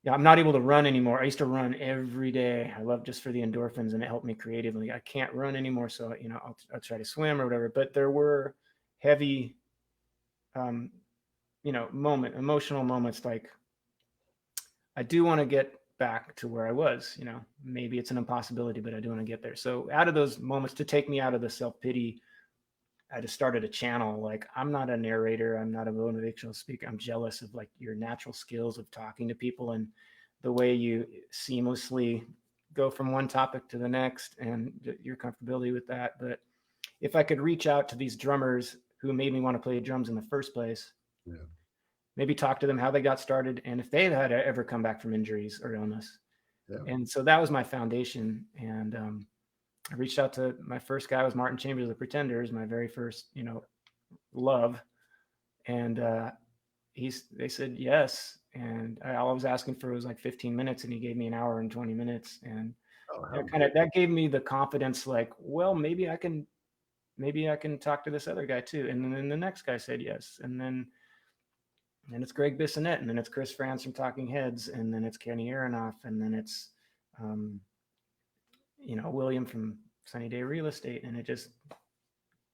Yeah, I'm not able to run anymore. I used to run every day. I love, just for the endorphins, and it helped me creatively. I can't run anymore, so I'll try to swim or whatever. But there were heavy, um, emotional moments. Like, I do want to get back to where I was. Maybe it's an impossibility, but I do want to get there. So out of those moments, to take me out of the self-pity, I just started a channel. Like, I'm not a narrator. I'm not a motivational speaker. I'm jealous of like your natural skills of talking to people, and the way you seamlessly go from one topic to the next, and your comfortability with that. But if I could reach out to these drummers who made me want to play drums in the first place, Yeah. maybe talk to them how they got started, and if they had ever come back from injuries or illness. Yeah. And so that was my foundation. And I reached out to, my first guy was Martin Chambers of the Pretenders, my very first, love. And they said yes. And all I was asking for was like 15 minutes, and he gave me an hour and 20 minutes. And Oh, how that gave me the confidence, like, well, maybe I can talk to this other guy too. And then the next guy said yes. And then it's Greg Bissonette, and then it's Chris Franz from Talking Heads, and then it's Kenny Aronoff, and then it's um, William from Sunny Day Real Estate, and it just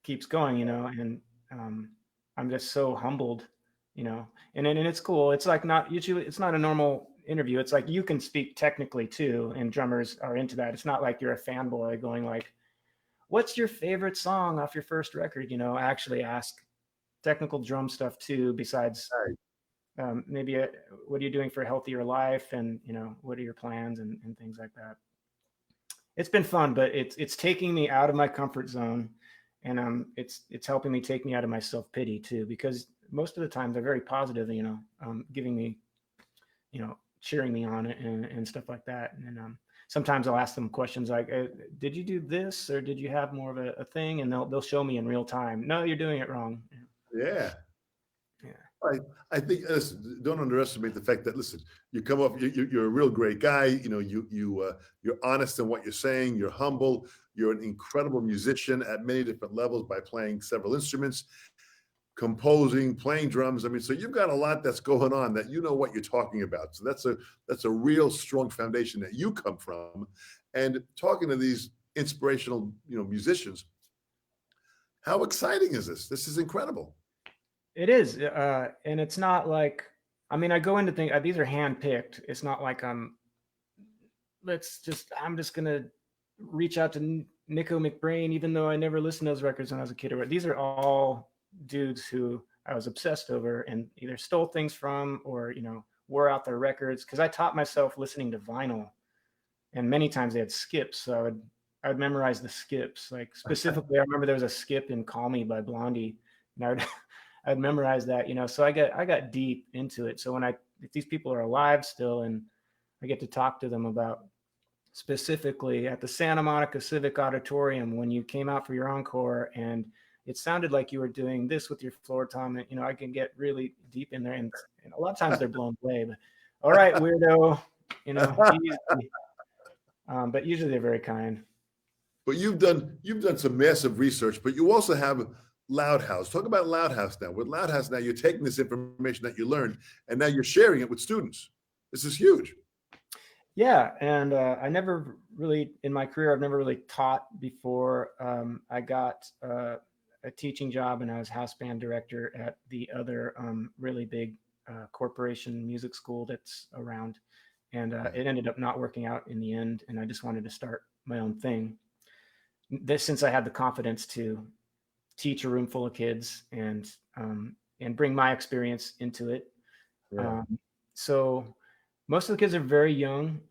keeps going, and I'm just so humbled, and it's cool. It's like, not usually, it's not a normal interview. It's like, you can speak technically too, and drummers are into that. It's not like you're a fanboy going like, what's your favorite song off your first record? I actually ask technical drum stuff too, besides Right. maybe what are you doing for a healthier life, and what are your plans, and things like that. It's been fun, but it's taking me out of my comfort zone, and it's helping me take me out of my self-pity too, because most of the time they're very positive, giving me, cheering me on, and stuff like that. And sometimes I'll ask them questions like, did you do this, or did you have more of a thing? And they'll show me in real time, no, you're doing it wrong. Yeah. Yeah. I think, listen, don't underestimate the fact that, listen, you come off, you're a real great guy. You're honest in what you're saying. You're humble. You're an incredible musician at many different levels by playing several instruments, composing, playing drums. I mean, so you've got a lot that's going on, that you know what you're talking about. So that's a real strong foundation that you come from. And talking to these inspirational, musicians, how exciting is this? This is incredible. It is, and it's not like, I mean, I go into things. These are handpicked. It's not like I'm just gonna reach out to Nico McBrain, even though I never listened to those records when I was a kid. Or these are all dudes who I was obsessed over, and either stole things from, or wore out their records, because I taught myself listening to vinyl, and many times they had skips, so I would memorize the skips. Like, specifically, I remember there was a skip in "Call Me" by Blondie, and I'd memorize that, so I got deep into it. So if these people are alive still, and I get to talk to them about, specifically at the Santa Monica Civic Auditorium, when you came out for your encore, and it sounded like you were doing this with your floor tom, and I can get really deep in there, and a lot of times they're blown away. But all right, weirdo, easy. But usually they're very kind. But you've done some massive research, but you also have Loud House. Talk about Loud House now. With Loud House now, you're taking this information that you learned, and now you're sharing it with students. This is huge. Yeah, and I never really, in my career, I've never really taught before. I got a teaching job, and I was house band director at the other really big corporation music school that's around, and it ended up not working out in the end. And I just wanted to start my own thing. Since I had the confidence to teach a room full of kids, and bring my experience into it. Yeah. So most of the kids are very young,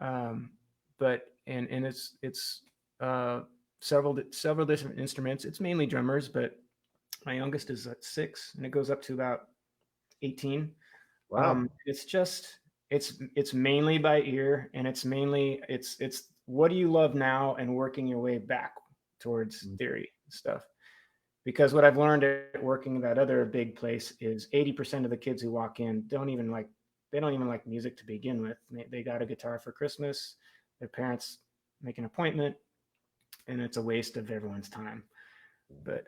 but it's several different instruments. It's mainly drummers, but my youngest is at 6, and it goes up to about 18. Wow. It's mainly by ear, and it's what do you love now, and working your way back towards theory stuff. Because what I've learned at working at that other big place is 80% of the kids who walk in don't even like music to begin with. They got a guitar for Christmas. Their parents make an appointment, and it's a waste of everyone's time. But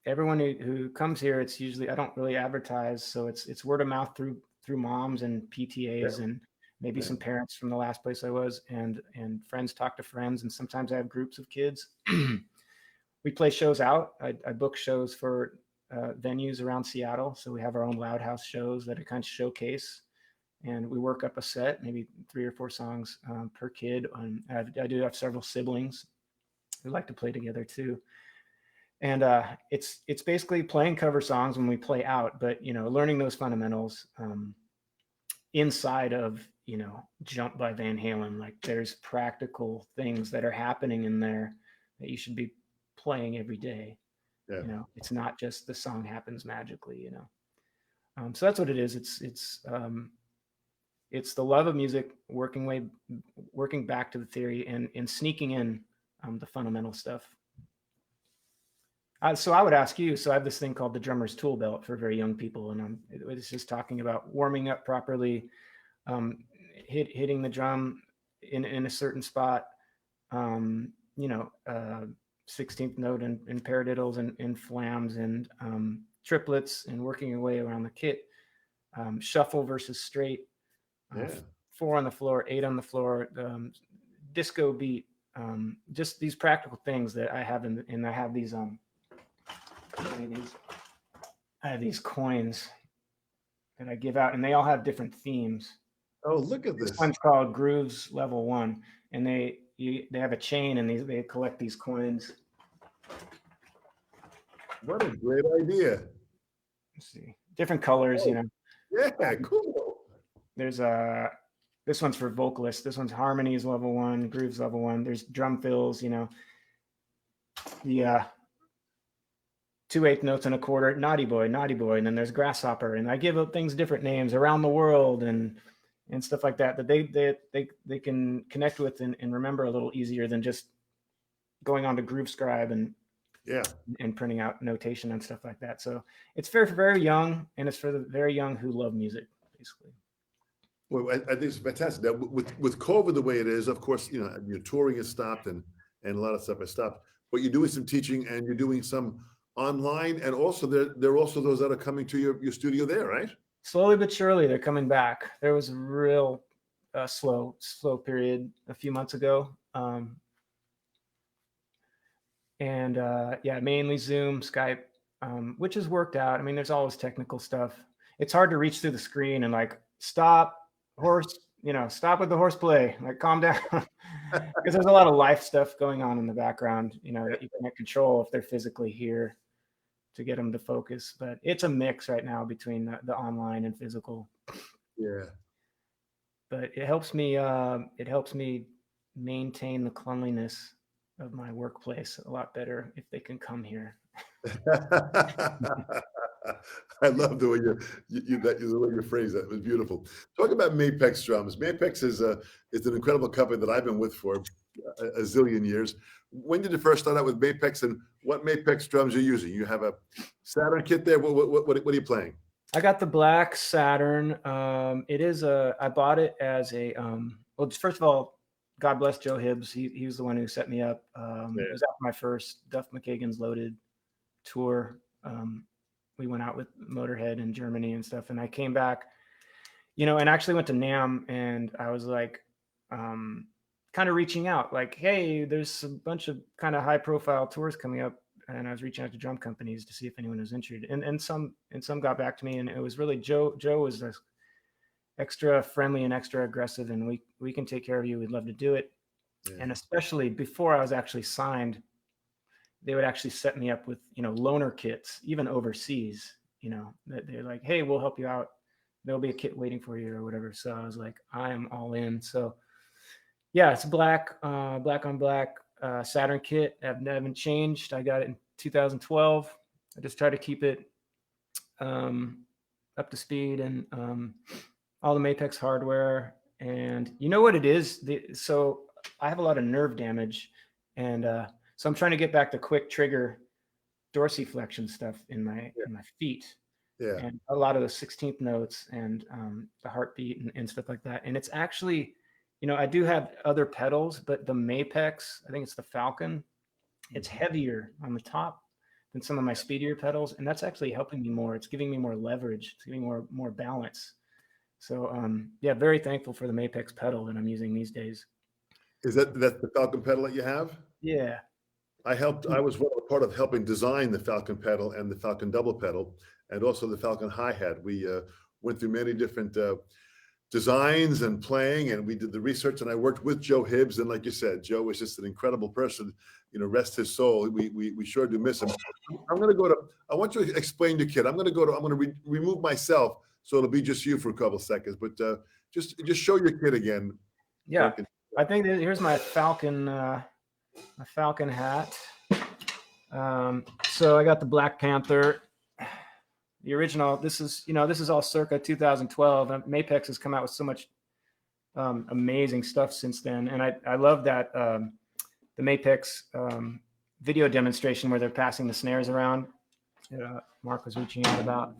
everyone who comes here, it's usually, I don't really advertise, so it's word of mouth through moms and PTAs, and maybe some parents from the last place I was, and friends talk to friends, and sometimes I have groups of kids. We play shows out. I book shows for venues around Seattle, so we have our own Loud House shows that are kind of showcase, and we work up a set, maybe 3 or 4 songs per kid. I do have several siblings who like to play together too. And it's basically playing cover songs when we play out, but learning those fundamentals inside of Jump by Van Halen. Like, there's practical things that are happening in there that you should be playing every day. It's not just the song happens magically. So that's what it is. It's the love of music, working back to the theory, and sneaking in the fundamental stuff. So I would ask you, so I have this thing called the drummer's tool belt for very young people, and it's just talking about warming up properly, hitting the drum in a certain spot, 16th note and paradiddles and flams and triplets, and working your way around the kit, shuffle versus straight, 4 on the floor, 8 on the floor, disco beat, just these practical things that I have and I have these I have these coins that I give out, and they all have different themes. Oh, look at this. This one's called Grooves Level 1, and they have a chain, and they collect these coins. What a great idea. Let's see. Different colors, Yeah, cool. There's this one's for vocalists. This one's harmonies level 1, grooves level 1. There's drum fills, the 2/8 notes and a quarter, naughty boy, and then there's grasshopper, and I give up things different names, around the world, and stuff like that they can connect with and remember a little easier than just going on to Groove Scribe and printing out notation and stuff like that. So it's for very young, and it's for the very young who love music, basically. Well, I think it's fantastic. Now, with COVID the way it is, of course, your touring has stopped and a lot of stuff has stopped. But you're doing some teaching, and you're doing some online, and also there are also those that are coming to your studio there, right? Slowly but surely, they're coming back. There was a real slow period a few months ago, and mainly Zoom, Skype, which has worked out. I mean, there's always technical stuff. It's hard to reach through the screen and like, stop horse, stop with the horseplay, like, calm down, because there's a lot of life stuff going on in the background, that you can't control if they're physically here to get them to focus. But it's a mix right now between the online and physical. Yeah. But it helps me maintain the cleanliness of my workplace a lot better if they can come here. I love the way the way you phrase that. It was beautiful. Talk about Mapex drums. Mapex is an incredible company that I've been with for a zillion years. When did you first start out with Mapex, and what Mapex drums are you using? You have a Saturn kit there. What are you playing? I got the black Saturn. It is I bought it as a well, first of all, God bless Joe Hibbs. He was the one who set me up. It was after my first Duff McKagan's Loaded tour. We went out with Motorhead in Germany and stuff, and I came back, and actually went to NAMM, and I was like, kind of reaching out, like, hey, there's a bunch of kind of high profile tours coming up, and I was reaching out to drum companies to see if anyone was interested, and some got back to me, and it was really Joe was extra friendly and extra aggressive, and we can take care of you. We'd love to do it. Yeah. And especially before I was actually signed, they would actually set me up with, loaner kits, even overseas, that they're like, hey, we'll help you out. There'll be a kit waiting for you or whatever. So I was like, I am all in. So yeah, it's black on black, Saturn kit. I haven't changed. I got it in 2012. I just try to keep it up to speed, and all the Mapex hardware. And you know what it is? So I have a lot of nerve damage, and so I'm trying to get back to quick trigger dorsiflexion stuff in my feet, Yeah. and a lot of the 16th notes and the heartbeat and stuff like that. And it's actually, I do have other pedals, but the Mapex, I think it's the Falcon, it's heavier on the top than some of my speedier pedals, and that's actually helping me more. It's giving me more leverage. It's giving me more balance. So very thankful for the Mapex pedal that I'm using these days. Is that the Falcon pedal that you have? Yeah. I was part of helping design the Falcon pedal and the Falcon double pedal, and also the Falcon hi-hat. We went through many different designs and playing, and we did the research, and I worked with Joe Hibbs. And like you said, Joe was just an incredible person, rest his soul. We sure do miss him. I want you to explain to kid. I'm going to remove myself, so it'll be just you for a couple seconds, but just show your kid again. Yeah. I think here's my Falcon hat. So I got the Black Panther, the original. This is all circa 2012. Mapex has come out with so much amazing stuff since then, and I love that the Mapex video demonstration where they're passing the snares around. Mark was reaching out about.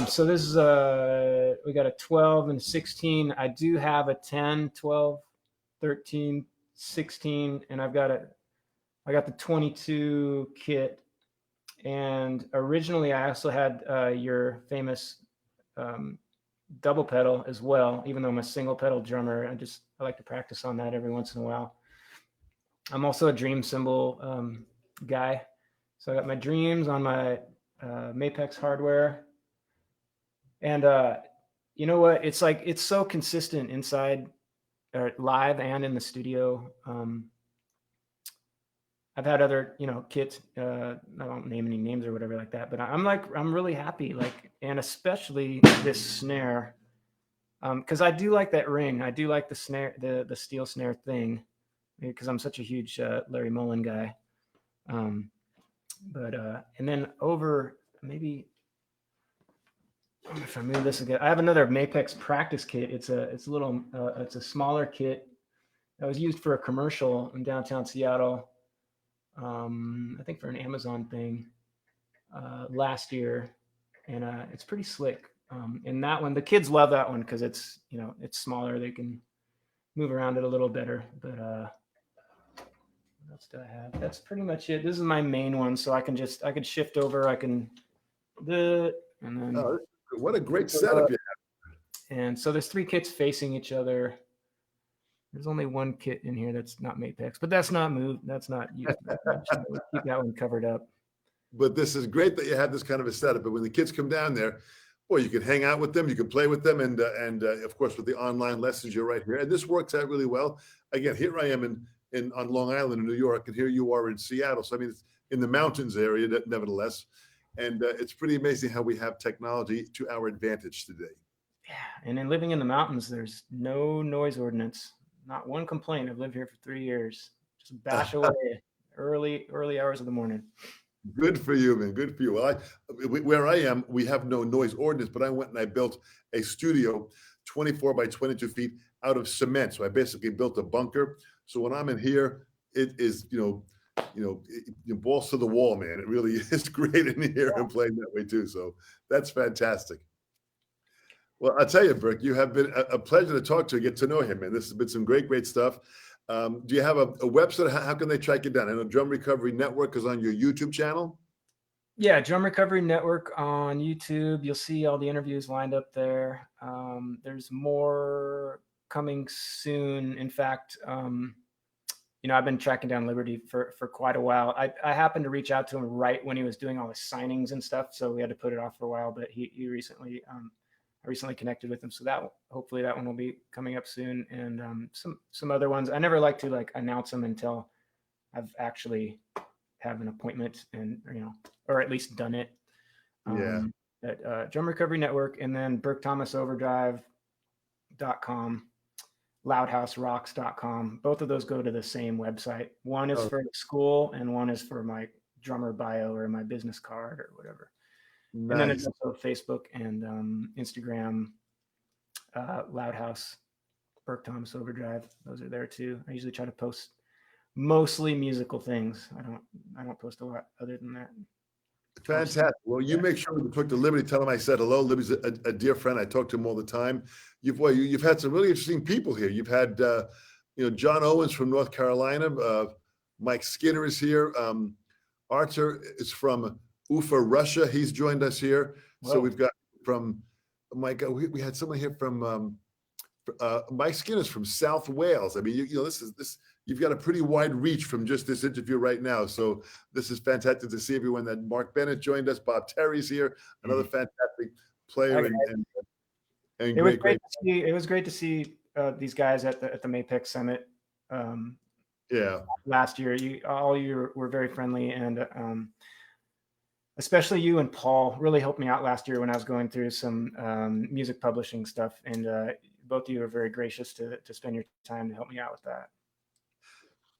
So this is we got a 12 and a 16. I do have a 10, 12, 13, 16, and I got the 22 kit. And originally I also had your famous double pedal as well, even though I'm a single pedal drummer. I like to practice on that every once in a while. I'm also a dream cymbal guy. So I got my dreams on my Mapex hardware. And you know what? It's like, it's so consistent inside or live and in the studio. I've had other, kits. I won't name any names or whatever like that, but I'm really happy. And especially this snare, because I do like that ring. I do like the snare, the steel snare thing, because I'm such a huge Larry Mullen guy. And then over maybe, if I move this again, I have another Mapex practice kit. It's a smaller kit that was used for a commercial in downtown Seattle. I think for an Amazon thing last year, and it's pretty slick. And that one, the kids love that one because it's smaller. They can move around it a little better. But what else do I have? That's pretty much it. This is my main one, so I can shift over. And then what a great setup you have. And so there's 3 kits facing each other. There's only one kit in here that's not Mapex, but that's not moved. That's not used. We'll keep that one covered up. But this is great that you have this kind of a setup. But when the kids come down there, boy, you can hang out with them, you can play with them, and of course with the online lessons, you're right here, and this works out really well. Again, here I am on Long Island in New York, and here you are in Seattle. So I mean, it's in the mountains area, nevertheless, and it's pretty amazing how we have technology to our advantage today. Yeah, and in living in the mountains, there's no noise ordinance. Not one complaint. I've lived here for 3 years. Just bash away early hours of the morning. Good for you, man. Good for you. Well, where I am, we have no noise ordinance, but I went and I built a studio 24 by 22 feet out of cement. So I basically built a bunker. So when I'm in here, it is, balls to the wall, man. It really is great in here and playing that way too. So that's fantastic. Well, I'll tell you, Burke, you have been a pleasure to talk to, get to know him, man. This has been some great stuff. Do you have a website? How can they track you down? I know Drum Recovery Network is on your YouTube channel. Yeah, Drum Recovery Network on YouTube. You'll see all the interviews lined up there. There's more coming soon. In fact, I've been tracking down Liberty for quite a while. I happened to reach out to him right when he was doing all his signings and stuff, so we had to put it off for a while. But he recently. I recently connected with him, so hopefully that one will be coming up soon, and some other ones. I never like to announce them until I've actually have an appointment or at least done it. At Drum Recovery Network, and then BurkeThomasOverdrive.com. loudhouserocks.com. Both of those go to the same website. One is for the school and one is for my drummer bio or my business card or whatever. Nice. And then it's also Facebook and Instagram, Loudhouse, Burke Thomas Overdrive. Those are there too. I usually try to post mostly musical things. I don't post a lot other than that. Fantastic. Well, you make sure to talk to Libby. Tell him I said hello. Libby's a dear friend. I talk to him all the time. You've had some really interesting people here. You've had John Owens from North Carolina. Mike Skinner is here. Arthur is from Ufa, Russia. He's joined us here. Whoa. So we've got from Mike. We had someone here from Mike Skinner's from South Wales. I mean, this. You've got a pretty wide reach from just this interview right now. So this is fantastic to see everyone. That Mark Bennett joined us. Bob Terry's here, another fantastic player. And it was great to see. It was great to see these guys at the Mapex Summit. Last year, you were very friendly, and especially you and Paul really helped me out last year when I was going through some music publishing stuff. And both of you were very gracious to spend your time to help me out with that.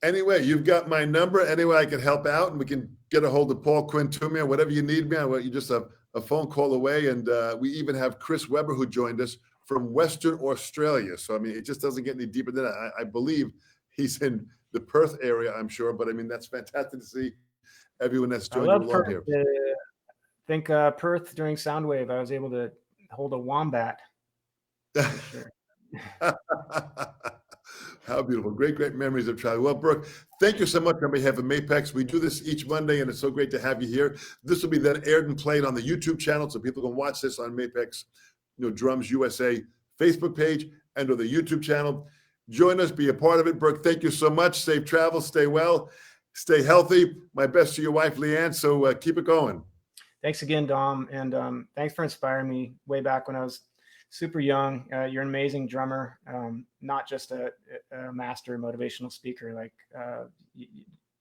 Anyway, you've got my number. Anyway, I can help out, and we can get a hold of Paul Quintumia, whatever you need me. I want you just a phone call away. And we even have Chris Weber, who joined us from Western Australia. So, I mean, it just doesn't get any deeper than that. I believe he's in the Perth area, I'm sure. But, I mean, that's fantastic to see everyone that's joined along Perth. here. I think Perth during Soundwave, I was able to hold a wombat. Sure. How beautiful. Great memories of childhood. Well, Burke, thank you so much on behalf of Mapex. We do this each Monday, and it's so great to have you here. This will be then aired and played on the YouTube channel, so people can watch this on Mapex Drums USA Facebook page and on the YouTube channel. Join us, be a part of it. Burke, thank you so much. Safe travels, stay well, stay healthy. My best to your wife, Leanne, so keep it going. Thanks again, Dom, and thanks for inspiring me way back when I was super young. You're an amazing drummer, not just a master motivational speaker. Like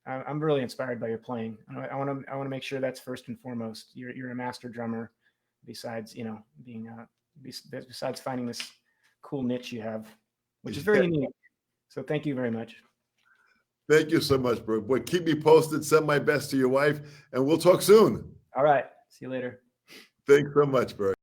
I'm really inspired by your playing. I want to make sure that's first and foremost. You're a master drummer. Besides, being besides finding this cool niche you have, which is very unique. So thank you very much. Thank you so much, Burke. Boy, keep me posted. Send my best to your wife, and we'll talk soon. All right. See you later. Thanks so much, Burke.